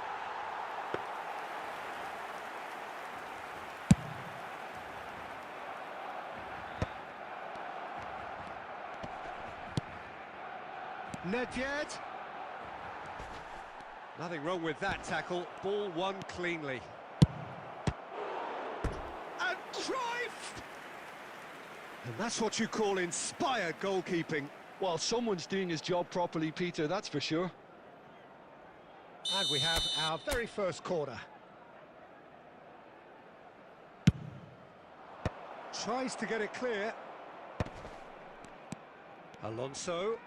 Nedved. Nothing wrong with that tackle. Ball won cleanly. And Cruyff! And that's what you call inspired goalkeeping. Well, someone's doing his job properly, Peter, that's for sure. And we have our very first corner. Tries to get it clear. Alonso.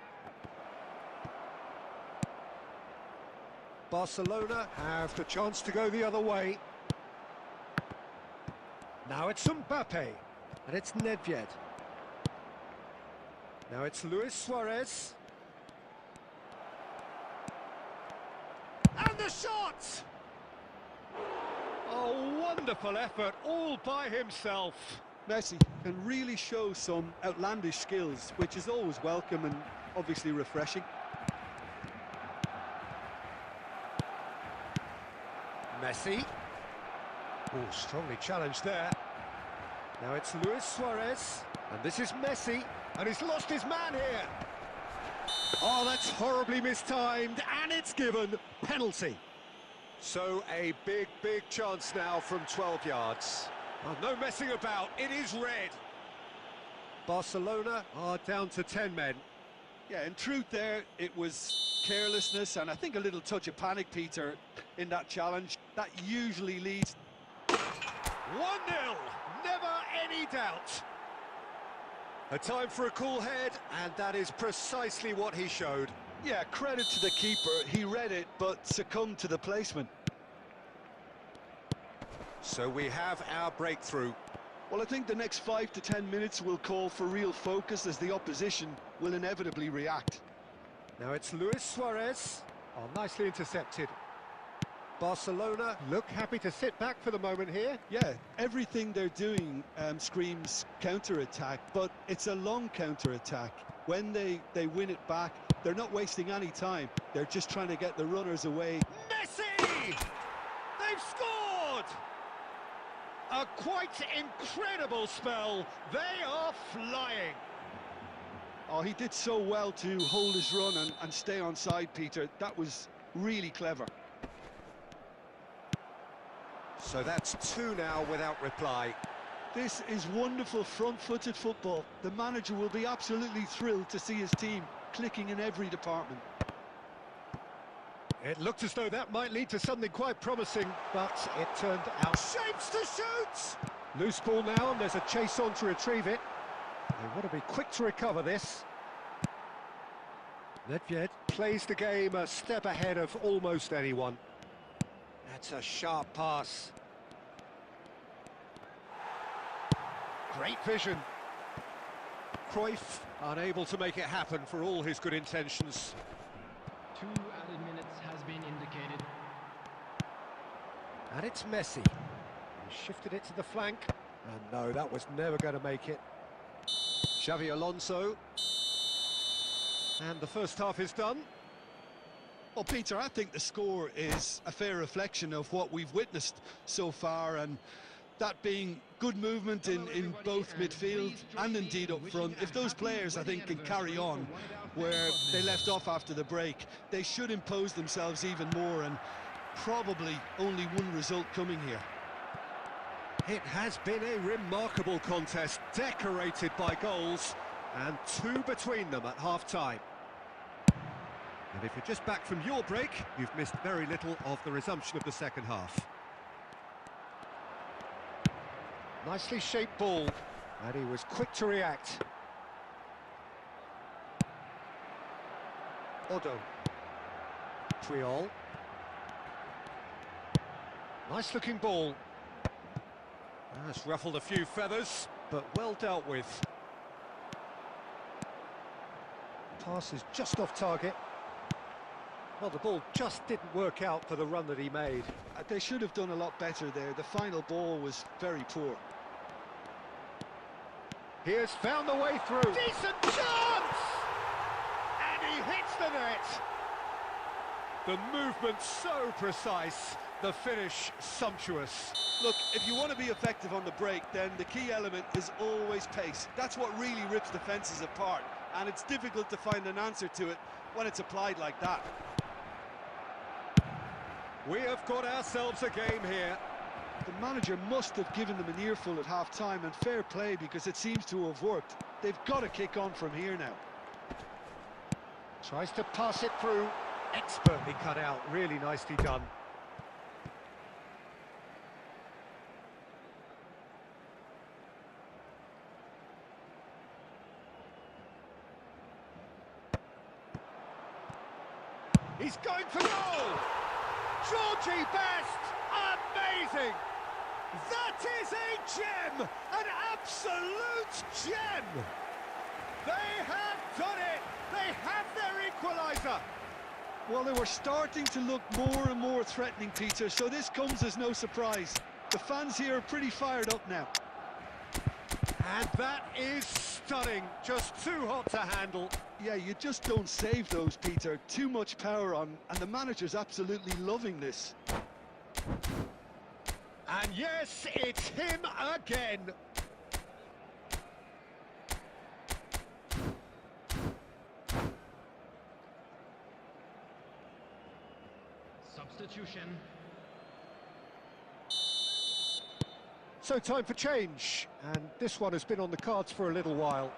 Barcelona have the chance to go the other way. Now it's Mbappe. And it's Nedved. Now it's Luis Suarez. And the shot! Oh, wonderful effort, all by himself. Messi can really show some outlandish skills, which is always welcome and obviously refreshing. Messi. Oh, strongly challenged there. Now it's Luis Suarez, and this is Messi, and he's lost his man here. Oh, that's horribly mistimed, and it's given penalty. So a big chance now from 12 yards. Oh, no messing about, it is red. Barcelona are down to 10 men. Yeah, in truth there, it was carelessness and I think a little touch of panic, Peter, in that challenge. That usually leads... 1-0, never any doubt. A time for a cool head, and that is precisely what he showed. Yeah, credit to the keeper. He read it, but succumbed to the placement. So we have our breakthrough. Well, I think the next 5 to 10 minutes will call for real focus as the opposition will inevitably react. Now it's Luis Suarez. Oh, nicely intercepted. Barcelona look happy to sit back for the moment here. Yeah, everything they're doing screams counter-attack, but it's a long counter-attack. When they win it back, they're not wasting any time. They're just trying to get the runners away. Messi! They've scored! A quite incredible spell. They are flying. Oh, he did so well to hold his run and stay on side, Peter. That was really clever. So that's 2 now without reply. This is wonderful front-footed football. The manager will be absolutely thrilled to see his team clicking in every department. It looked as though that might lead to something quite promising, but it turned out... Shapes to shoot! Loose ball now, and there's a chase on to retrieve it. They want to be quick to recover this. Nedved plays the game a step ahead of almost anyone. That's a sharp pass. Great vision. Cruyff unable to make it happen for all his good intentions. 2 added minutes has been indicated. And it's Messi. He shifted it to the flank. And no, that was never going to make it. Xavi Alonso. And the first half is done. Well, Peter, I think the score is a fair reflection of what we've witnessed so far, and that being good movement in both midfield and indeed up front. If those players, I think, can carry on where they left off after the break, they should impose themselves even more, and probably only one result coming here. It has been a remarkable contest, decorated by goals, and 2 between them at half-time. And if you're just back from your break, you've missed very little of the resumption of the second half. Nicely shaped ball, and he was quick to react. Odo. Puyol. Nice looking ball. That's ruffled a few feathers, but well dealt with. Pass is just off target. Well, the ball just didn't work out for the run that he made. They should have done a lot better there. The final ball was very poor. He has found the way through. Decent chance! And he hits the net. The movement so precise, the finish sumptuous. Look, if you want to be effective on the break, then the key element is always pace. That's what really rips defences apart, and it's difficult to find an answer to it when it's applied like that. We have got ourselves a game here. The manager must have given them an earful at half-time, and fair play, because it seems to have worked. They've got to kick on from here now. Tries to pass it through. Expertly cut out, really nicely done. He's going for goal! Georgie Best! Amazing! That is a gem! An absolute gem! They have done it! They have their equaliser! Well, they were starting to look more and more threatening, Peter, so this comes as no surprise. The fans here are pretty fired up now. And that is stunning, just too hot to handle. Yeah, you just don't save those, Peter. Too much power on, and the manager's absolutely loving this. And yes, it's him again. Substitution. So time for change, and this one has been on the cards for a little while.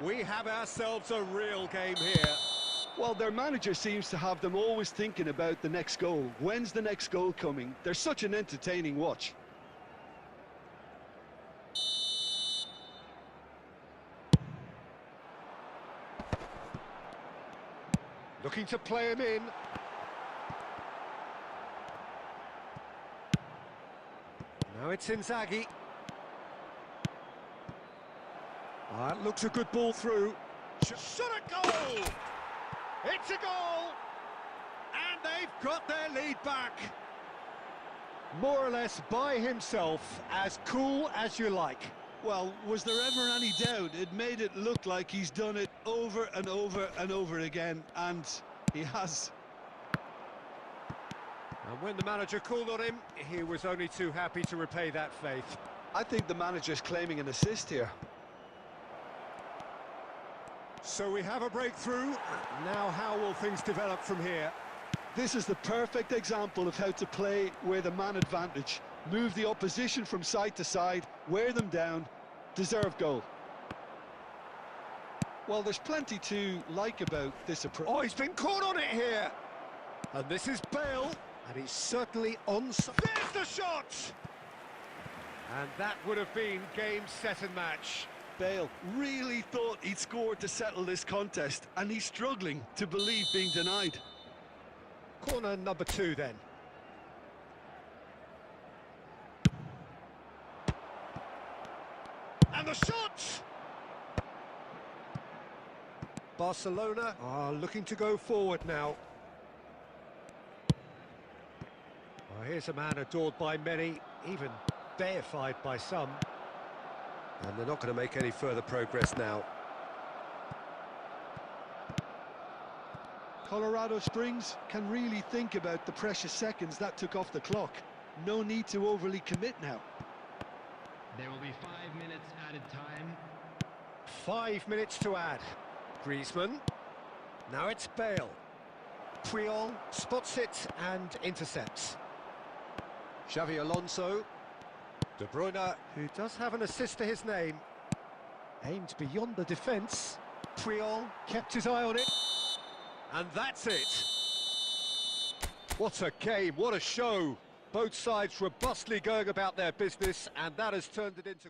We have ourselves a real game here. Well, their manager seems to have them always thinking about the next goal. When's the next goal coming? They're such an entertaining watch. Looking to play him in. Now it's Inzaghi. That looks a good ball through. Shot a goal! It's a goal! And they've got their lead back. More or less by himself, as cool as you like. Well, was there ever any doubt? It made it look like he's done it over and over and over again, and he has. And when the manager called on him, he was only too happy to repay that faith. I think the manager's claiming an assist here. So we have a breakthrough. Now how will things develop from here? This is the perfect example of how to play with a man advantage. Move the opposition from side to side, wear them down, deserve goal. Well, there's plenty to like about this approach. Oh, he's been caught on it here. And this is Bale, and he's certainly on. There's the shot! And that would have been game, set and match. Bale really thought he'd scored to settle this contest, and he's struggling to believe being denied. Corner number 2 then. And the shot! Barcelona are looking to go forward now. Well, here's a man adored by many, even deified by some. And they're not going to make any further progress now. Colorado Springs can really think about the precious seconds that took off the clock. No need to overly commit now. There will be 5 minutes added time. 5 minutes to add. Griezmann. Now it's Bale. Puyol spots it and intercepts. Xavi Alonso. De Bruyne, who does have an assist to his name. Aimed beyond the defence. Puyol kept his eye on it. And that's it. What a game, what a show. Both sides robustly going about their business, and that has turned it into...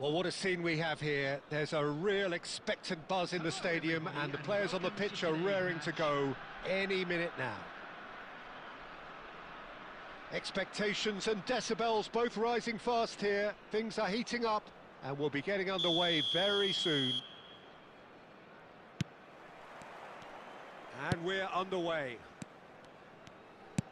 Well, what a scene we have here. There's a real expectant buzz in the stadium, and the players on the pitch are raring to go any minute now. Expectations and decibels both rising fast here. Things are heating up, and we'll be getting underway very soon. And we're underway.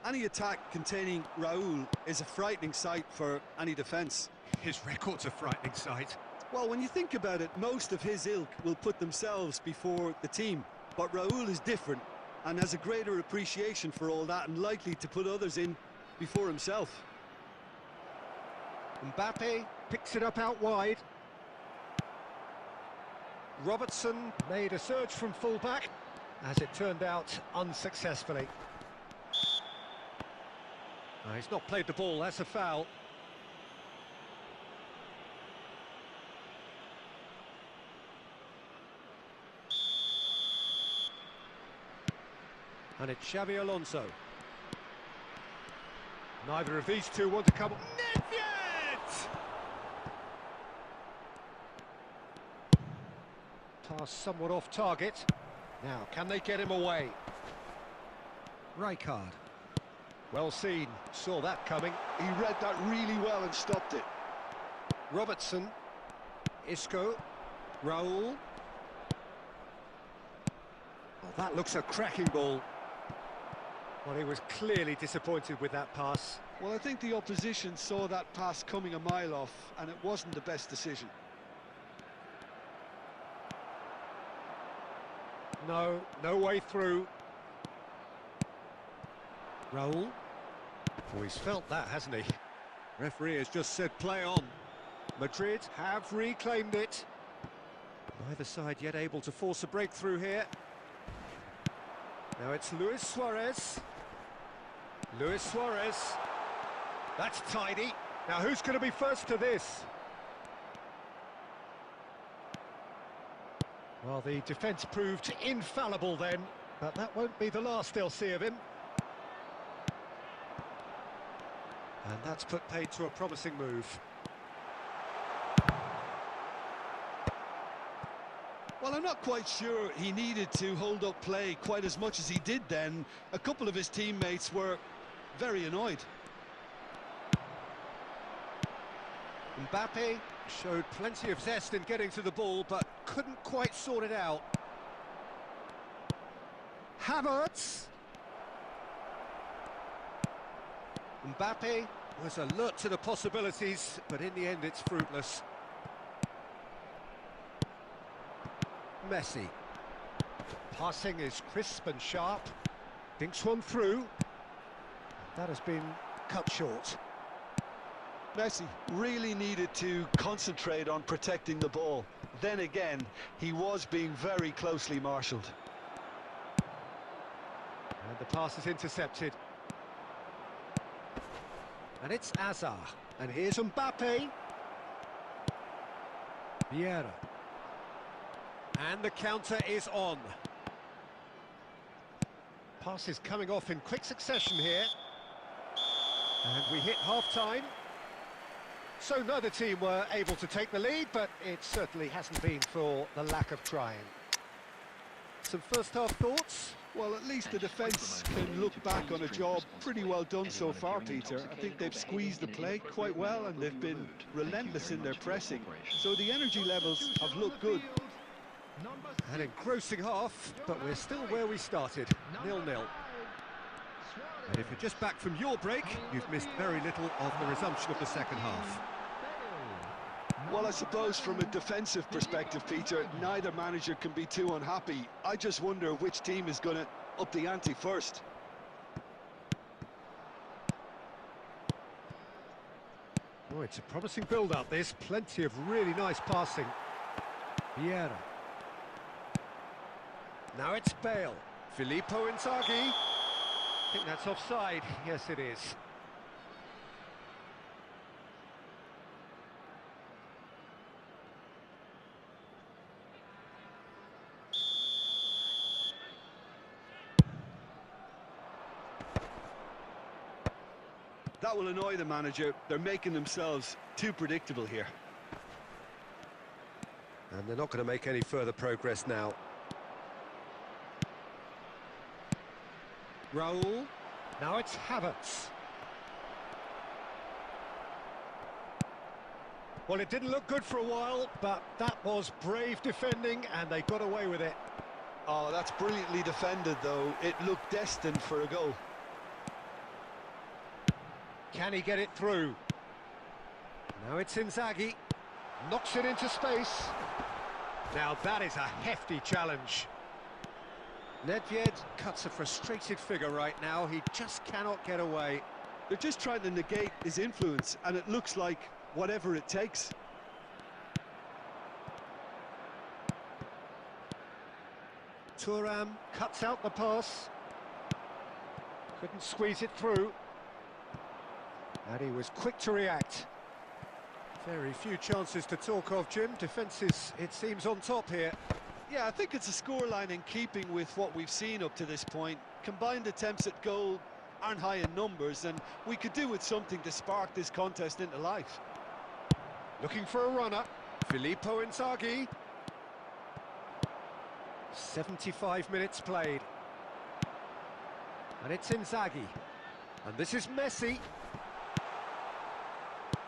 Any attack containing Raul is a frightening sight for any defence. His record's a frightening sight. Well, when you think about it, most of his ilk will put themselves before the team. But Raul is different and has a greater appreciation for all that and likely to put others in before himself. Mbappe picks it up out wide. Robertson made a surge from full-back, as it turned out unsuccessfully. He's not played the ball, that's a foul. And it's Xabi Alonso. Neither of these two want to come... Nedved! Pass somewhat off target. Now, can they get him away? Rijkaard. Well seen, saw that coming. He read that really well and stopped it. Robertson. Isco. Raul. Oh, that looks a cracking ball. Well, he was clearly disappointed with that pass. Well, I think the opposition saw that pass coming a mile off, and it wasn't the best decision. No way through. Raul. Oh, he's felt that, hasn't he? Referee has just said play on. Madrid have reclaimed it. Neither side yet able to force a breakthrough here. Now it's Luis Suarez. Luis Suarez. That's tidy. Now who's going to be first to this? Well, the defence proved infallible then, but that won't be the last they'll see of him. And that's put paid to a promising move. Well, I'm not quite sure he needed to hold up play quite as much as he did then. A couple of his teammates were very annoyed. Mbappe showed plenty of zest in getting to the ball, but couldn't quite sort it out. Havertz. Mbappe was alert to the possibilities, but in the end it's fruitless. Messi. Passing is crisp and sharp. Thinks one through. That has been cut short. Messi really needed to concentrate on protecting the ball. Then again, he was being very closely marshalled. And the pass is intercepted. And it's Azar. And here's Mbappe. Vieira. And the counter is on. Pass is coming off in quick succession here. And we hit half-time. So neither team were able to take the lead, but it certainly hasn't been for the lack of trying. Some first-half thoughts? Well, at least the defence can look back on a job pretty well done so far, Peter. I think they've squeezed the play quite well and they've been relentless in their pressing. So the energy levels have looked good. An engrossing half, but we're still where we started, 0-0. And if you're just back from your break, you've missed very little of the resumption of the second half. Well, I suppose from a defensive perspective, Peter, neither manager can be too unhappy. I just wonder which team is going to up the ante first. Oh, it's a promising build-up, this. Plenty of really nice passing. Vieira. Now it's Bale. Filippo Inzaghi. I think that's offside. Yes, it is. That will annoy the manager. They're making themselves too predictable here. And they're not going to make any further progress now. Raul. Now it's Havertz. Well, it didn't look good for a while, but that was brave defending, and they got away with it. Oh, that's brilliantly defended, though. It looked destined for a goal. Can he get it through? Now it's Inzaghi. Knocks it into space. Now that is a hefty challenge. Nedved cuts a frustrated figure right now. He just cannot get away. They're just trying to negate his influence, and it looks like whatever it takes. Thuram cuts out the pass. Couldn't squeeze it through. And he was quick to react. Very few chances to talk of, Jim. Defence is, it seems, on top here. Yeah, I think it's a scoreline in keeping with what we've seen up to this point. Combined attempts at goal aren't high in numbers, and we could do with something to spark this contest into life. Looking for a runner. Filippo Inzaghi. 75 minutes played. And it's Inzaghi. And this is Messi.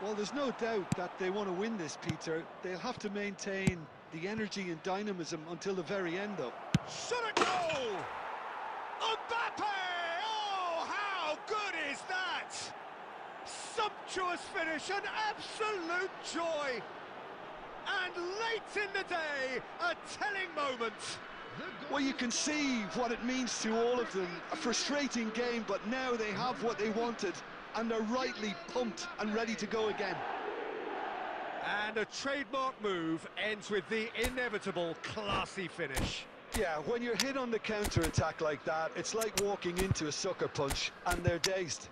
Well, there's no doubt that they want to win this, Peter. They'll have to maintain the energy and dynamism until the very end, though. Shot a goal! Mbappe! Oh, how good is that? Sumptuous finish, an absolute joy. And late in the day, a telling moment. Well, you can see what it means to all of them. A frustrating game, but now they have what they wanted, and they're rightly pumped and ready to go again. And a trademark move ends with the inevitable classy finish. Yeah, when you're hit on the counter-attack like that, it's like walking into a sucker punch, and they're dazed.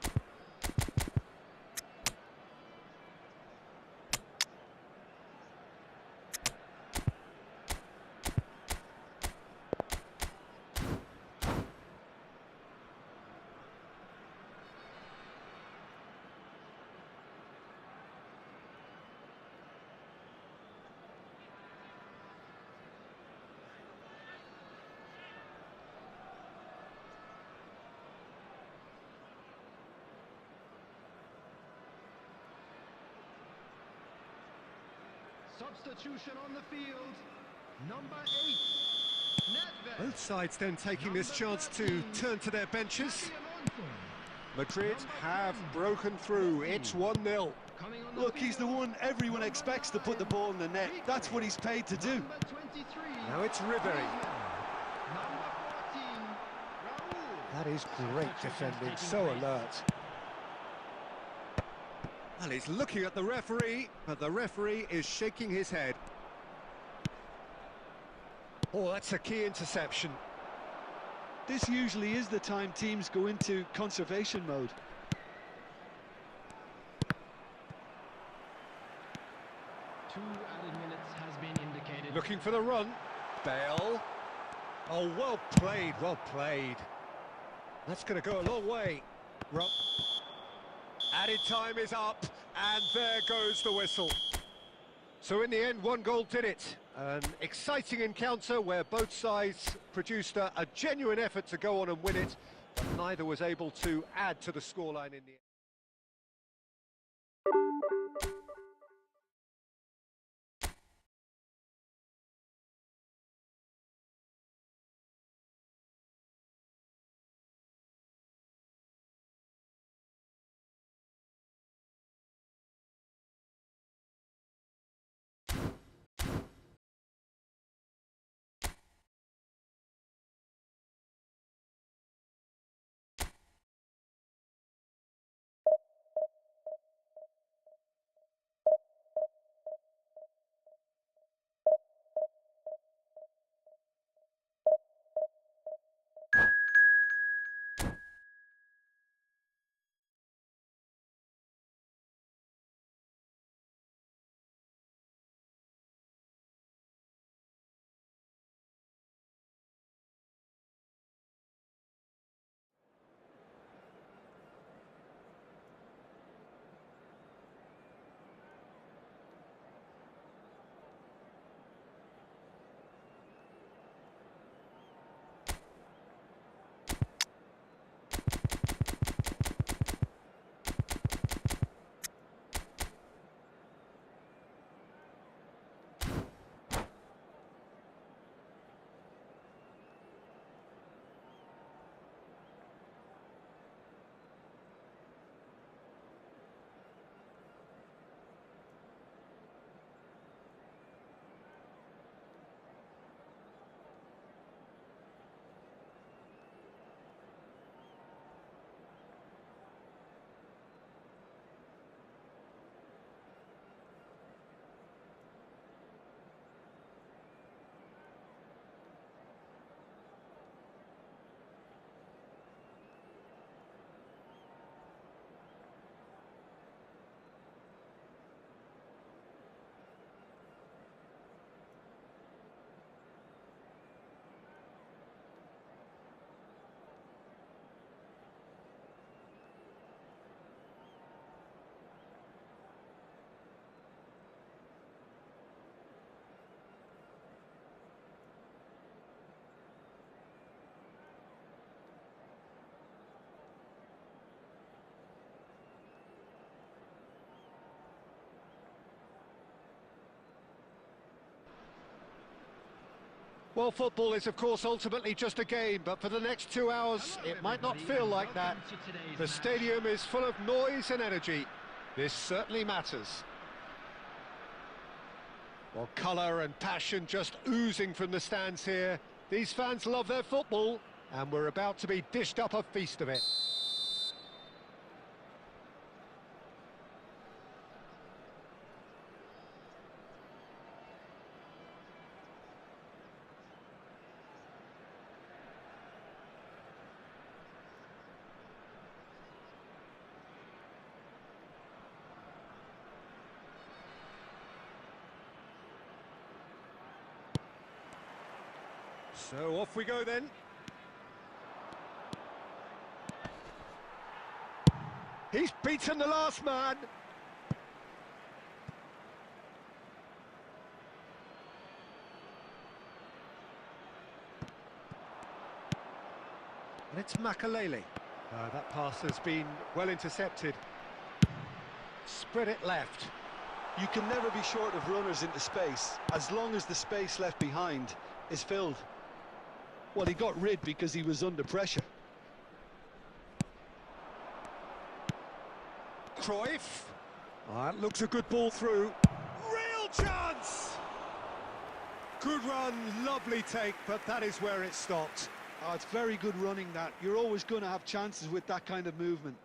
Substitution on the field, number 8, Nedved. Both sides then taking this chance to turn to their benches. Madrid have broken through. It's 1-0. Look, he's the one everyone expects to put the ball in the net. That's what he's paid to do. Now it's Ribery. That is great defending, so alert. Well, he's looking at the referee, but the referee is shaking his head. Oh, that's a key interception. This usually is the time teams go into conservation mode. Two added minutes has been indicated. Looking for the run. Bale. Oh, well played, well played. That's going to go a long way. Added time is up, and there goes the whistle. So in the end, one goal did it. An exciting encounter where both sides produced a genuine effort to go on and win it, but neither was able to add to the scoreline in the end. Well, football is, of course, ultimately just a game, but for the next 2 hours, it might not feel like that. The stadium is full of noise and energy. This certainly matters. Well, colour and passion just oozing from the stands here. These fans love their football, and we're about to be dished up a feast of it. So off we go then. He's beaten the last man. And it's Makalele. That pass has been well intercepted. Spread it left. You can never be short of runners into space, as long as the space left behind is filled. Well, he got rid because he was under pressure. Cruyff. That looks a good ball through. Real chance! Good run, lovely take, but that is where it stopped. Oh, it's very good running that. You're always going to have chances with that kind of movement.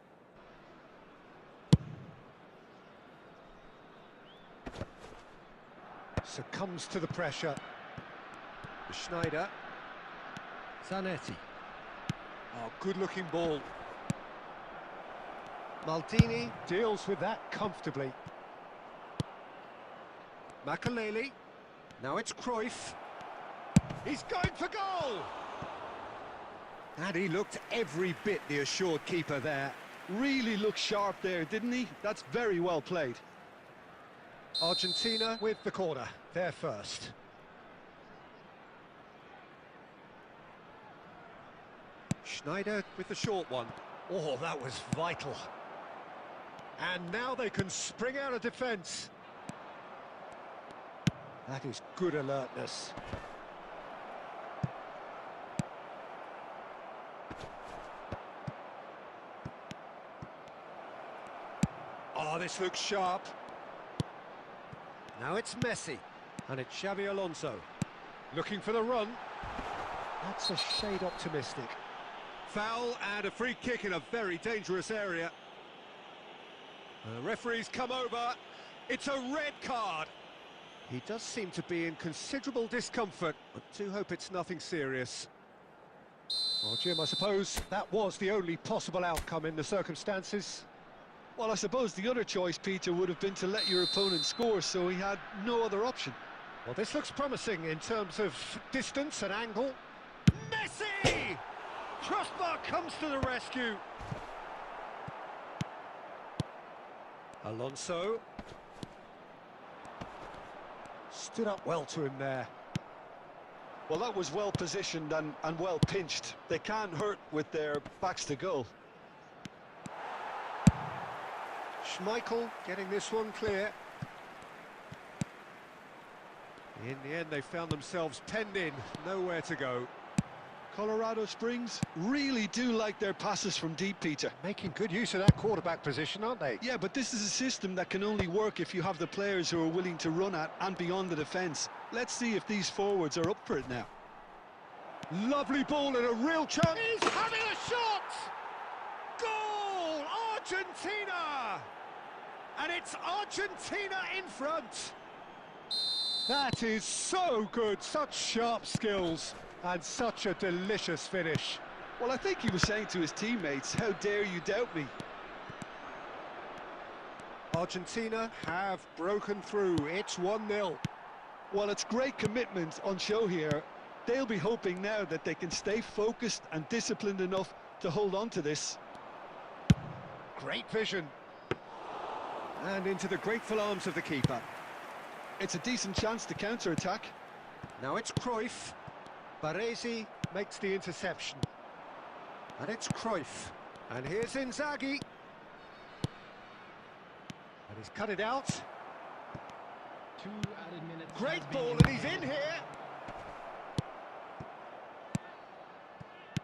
Succumbs to the pressure. Schneider. Zanetti. Oh, good-looking ball. Maldini deals with that comfortably. Makalele. Now it's Cruyff. He's going for goal! And he looked every bit the assured keeper there. Really looked sharp there, didn't he? That's very well played. Argentina with the corner. They're first. Schneider with the short one. Oh, that was vital. And now they can spring out of defence. That is good alertness. Oh, this looks sharp. Now it's Messi. And it's Xabi Alonso. Looking for the run. That's a shade optimistic. Foul and a free kick in a very dangerous area. The referee's come over. It's a red card. He does seem to be in considerable discomfort, but do hope it's nothing serious. Well, Jim, I suppose that was the only possible outcome in the circumstances. Well, I suppose the other choice, Peter, would have been to let your opponent score, so he had no other option. Well, this looks promising in terms of distance and angle. Messi! Crossbar comes to the rescue. Alonso. Stood up well to him there. Well, that was well positioned and well pinched. They can't hurt with their backs to goal. Schmeichel getting this one clear. In the end, they found themselves penned in, nowhere to go. Colorado Springs really do like their passes from deep, Peter. Making good use of that quarterback position, aren't they? Yeah, but this is a system that can only work if you have the players who are willing to run at and beyond the defence. Let's see if these forwards are up for it now. Lovely ball and a real chance. He's having a shot! Goal! Argentina! And it's Argentina in front. That is so good, such sharp skills. And such a delicious finish. Well, I think he was saying to his teammates, how dare you doubt me? Argentina have broken through. It's 1-0. Well, it's great commitment on show here. They'll be hoping now that they can stay focused and disciplined enough to hold on to this. Great vision. And into the grateful arms of the keeper. It's a decent chance to counter-attack. Now it's Cruyff. Baresi makes the interception. And it's Cruyff. And here's Inzaghi. And he's cut it out. 2 added minutes. Great ball, and he's in here.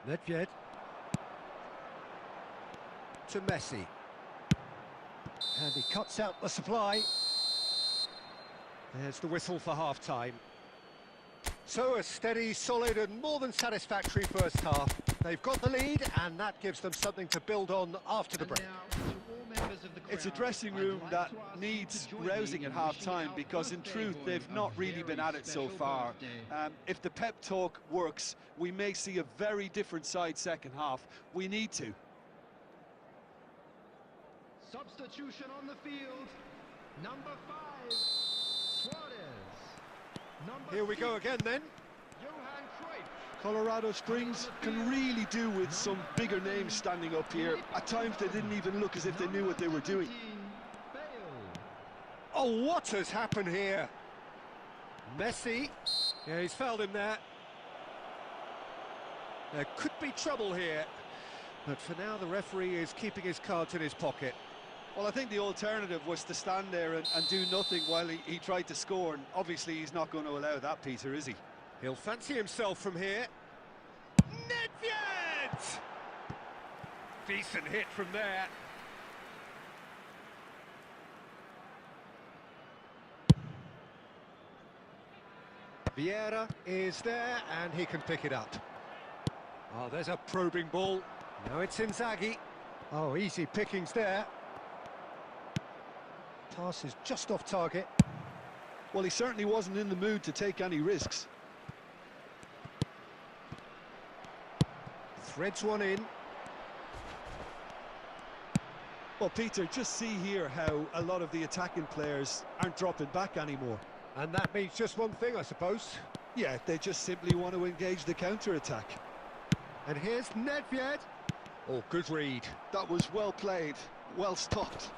Nedved. To Messi. And he cuts out the supply. There's the whistle for half-time. So a steady, solid and more than satisfactory first half. They've got the lead and that gives them something to build on after the break. It's a dressing room that needs rousing at half-time because in truth they've not really been at it so far. If the pep talk works, we may see a very different side second half. We need to. Substitution on the field. Number 5, Suarez. Number Here we go again then. Johan Cruyff. Colorado Springs can really do with some bigger names standing up here. At times they didn't even look as if they knew what they were doing. Oh, what has happened here? Messi. Yeah, he's fouled him there. There could be trouble here. But for now, the referee is keeping his cards in his pocket. Well, I think the alternative was to stand there and do nothing while he tried to score, and obviously he's not going to allow that, Peter, is he? He'll fancy himself from here. Nedved! Decent hit from there. Vieira is there, and he can pick it up. Oh, there's a probing ball. Now it's Inzaghi. Oh, easy pickings there. Pass is just off target. Well, he certainly wasn't in the mood to take any risks. Threads one in. Well, Peter, just see here how a lot of the attacking players aren't dropping back anymore. And that means just one thing, I suppose. Yeah, they just simply want to engage the counter-attack. And here's Nedved. Oh, good read. That was well played, well stopped.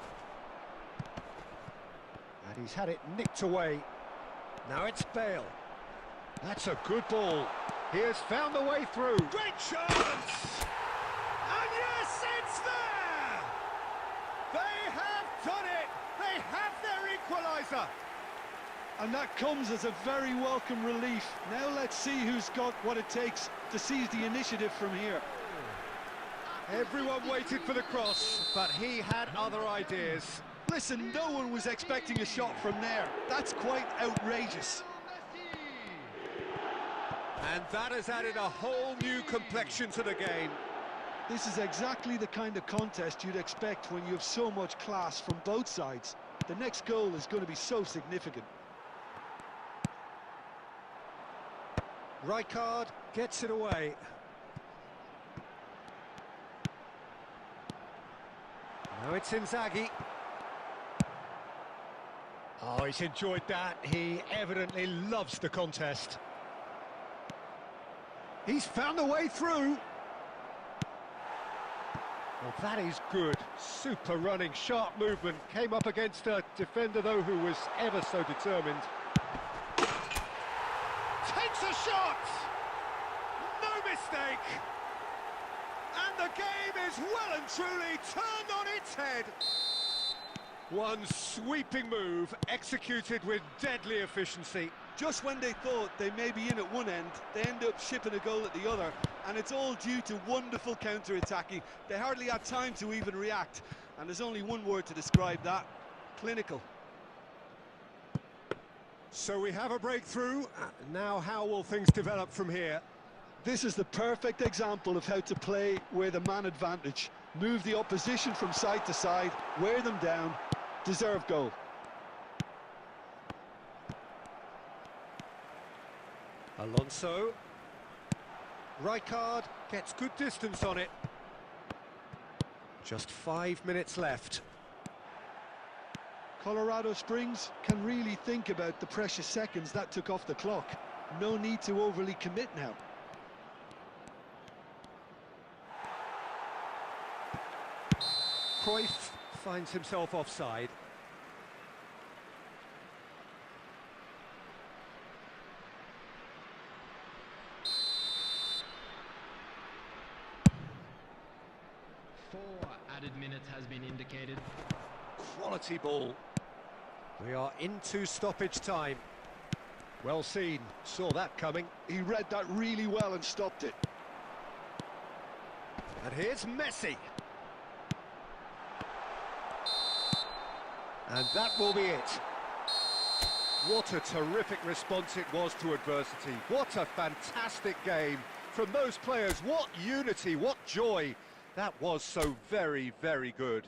And he's had it nicked away. Now it's Bale. That's a good ball. He has found the way through. Great chance! And yes, it's there! They have done it! They have their equaliser! And that comes as a very welcome relief. Now let's see who's got what it takes to seize the initiative from here. Everyone waited for the cross, but he had other ideas. Listen, no one was expecting a shot from there. That's quite outrageous. And that has added a whole new complexion to the game. This is exactly the kind of contest you'd expect when you have so much class from both sides. The next goal is going to be so significant. Rijkaard gets it away. Now it's Inzaghi. Oh, he's enjoyed that. He evidently loves the contest. He's found the way through. Well, that is good. Super running, sharp movement. Came up against a defender, though, who was ever so determined. Takes a shot! No mistake! And the game is well and truly turned on its head. One sweeping move, executed with deadly efficiency. Just when they thought they may be in at one end, they end up shipping a goal at the other, and it's all due to wonderful counter-attacking. They hardly had time to even react, and there's only one word to describe that: clinical. So we have a breakthrough. Now how will things develop from here? This is the perfect example of how to play with a man advantage. Move the opposition from side to side, wear them down, deserve goal. Alonso. Rijkaard gets good distance on it. Just 5 minutes left. Colorado Springs can really think about the precious seconds that took off the clock. No need to overly commit now. Cruyff finds himself offside. Added minutes has been indicated. Quality ball. We are into stoppage time. Well seen, saw that coming. He read that really well and stopped it. And here's Messi. And that will be it. What a terrific response it was to adversity. What a fantastic game. From those players, what unity, what joy. That was so very, very good.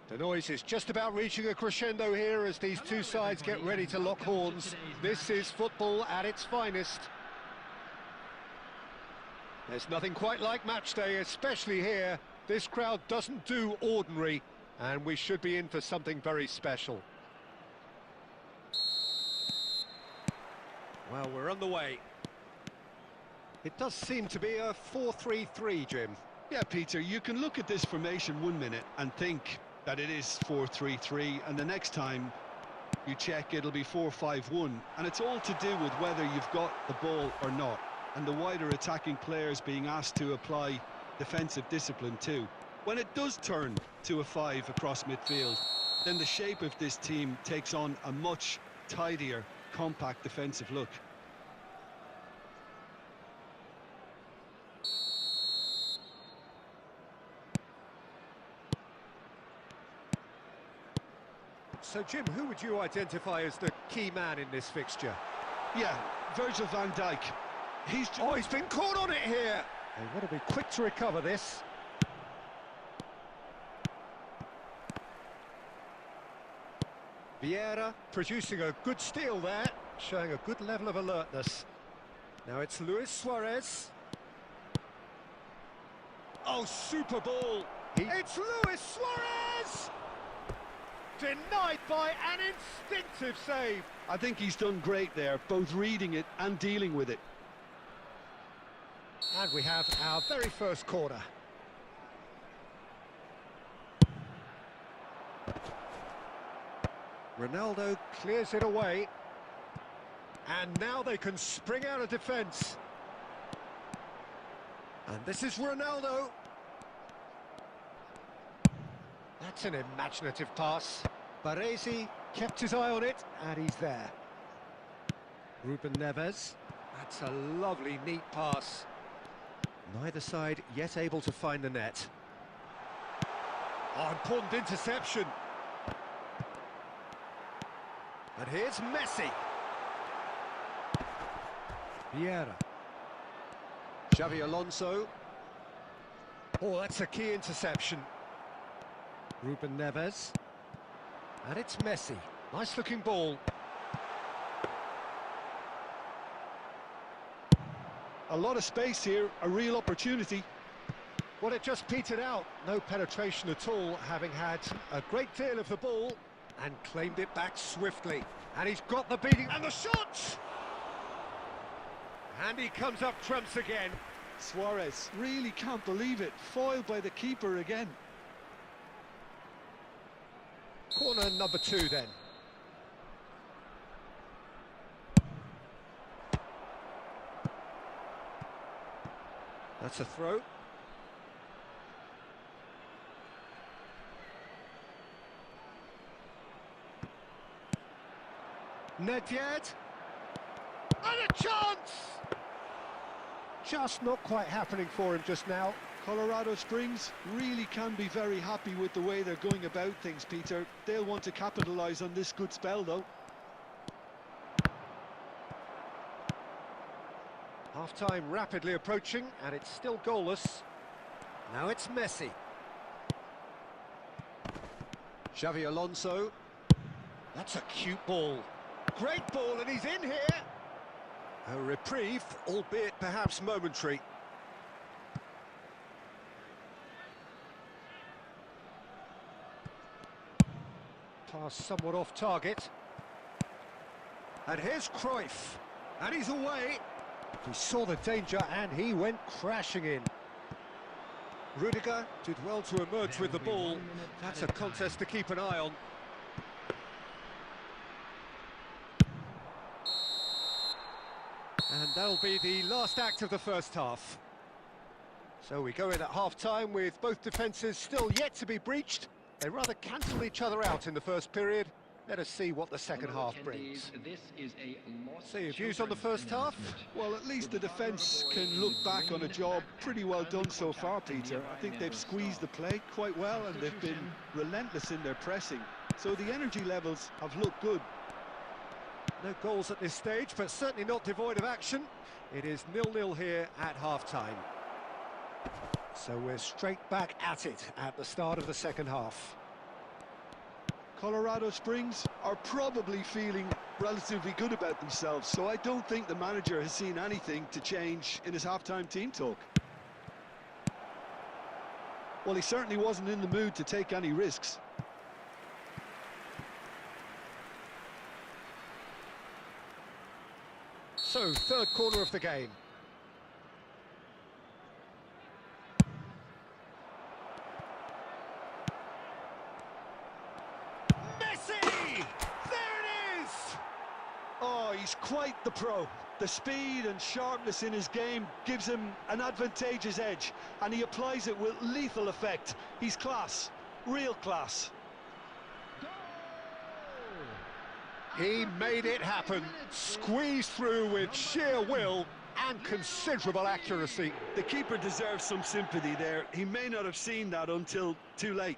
The noise is just about reaching a crescendo here as these two sides get ready to lock horns. This is football at its finest. There's nothing quite like match day, especially here. This crowd doesn't do ordinary, and we should be in for something very special. Well, we're on the way. It does seem to be a 4-3-3, Jim. Yeah, Peter, you can look at this formation 1 minute and think that it is 4-3-3, and the next time you check it'll be 4-5-1, and it's all to do with whether you've got the ball or not, and the wider attacking players being asked to apply defensive discipline too. When it does turn to a 5 across midfield, then the shape of this team takes on a much tidier, compact defensive look. So, Jim, who would you identify as the key man in this fixture? Yeah, Virgil van Dijk. He's been caught on it here. They want to be quick to recover this. Vieira producing a good steal there, showing a good level of alertness. Now it's Luis Suarez. Oh, super ball. It's Luis Suarez! Denied by an instinctive save. I think he's done great there, both reading it and dealing with it. And we have our very first corner. Ronaldo clears it away. And now they can spring out of defence. And this is Ronaldo. That's an imaginative pass. Baresi kept his eye on it, and he's there. Ruben Neves. That's a lovely, neat pass. Neither side yet able to find the net. Oh, important interception. And here's Messi. Vieira. Xavi Alonso. Oh, that's a key interception. Ruben Neves. And it's Messi. Nice looking ball. A lot of space here, a real opportunity. Well, it just petered out. No penetration at all, having had a great deal of the ball and claimed it back swiftly. And he's got the beating and the shots! And he comes up trumps again. Suarez really can't believe it. Foiled by the keeper again. Corner number 2 then. That's a throw. Nedved. And a chance! Just not quite happening for him just now. Colorado Springs really can be very happy with the way they're going about things, Peter. They'll want to capitalise on this good spell, though. Half-time rapidly approaching, and it's still goalless. Now it's Messi. Xavi Alonso. That's a cute ball. Great ball, and he's in here. A reprieve, albeit perhaps momentary. Pass somewhat off target. And here's Cruyff. And he's away. He saw the danger and he went crashing in. Rudiger did well to emerge with the ball. That's a contest to keep an eye on. And that'll be the last act of the first half. So we go in at half-time with both defences still yet to be breached. They rather cancelled each other out in the first period. Let us see what the second half brings. So your views on the first half? Well, at least the defence can look back on a job pretty well done so far, Peter. I think they've squeezed the play quite well and they've been relentless in their pressing. So the energy levels have looked good. No goals at this stage, but certainly not devoid of action. It is 0-0 here at half-time. So we're straight back at it at the start of the second half. Colorado Springs are probably feeling relatively good about themselves, so I don't think the manager has seen anything to change in his half-time team talk. Well, he certainly wasn't in the mood to take any risks. So, third corner of the game. Messi! There it is! Oh, he's quite the pro. The speed and sharpness in his game gives him an advantageous edge, and he applies it with lethal effect. He's class, real class. He made it happen, squeezed through with sheer will and considerable accuracy. The keeper deserves some sympathy there. He may not have seen that until too late.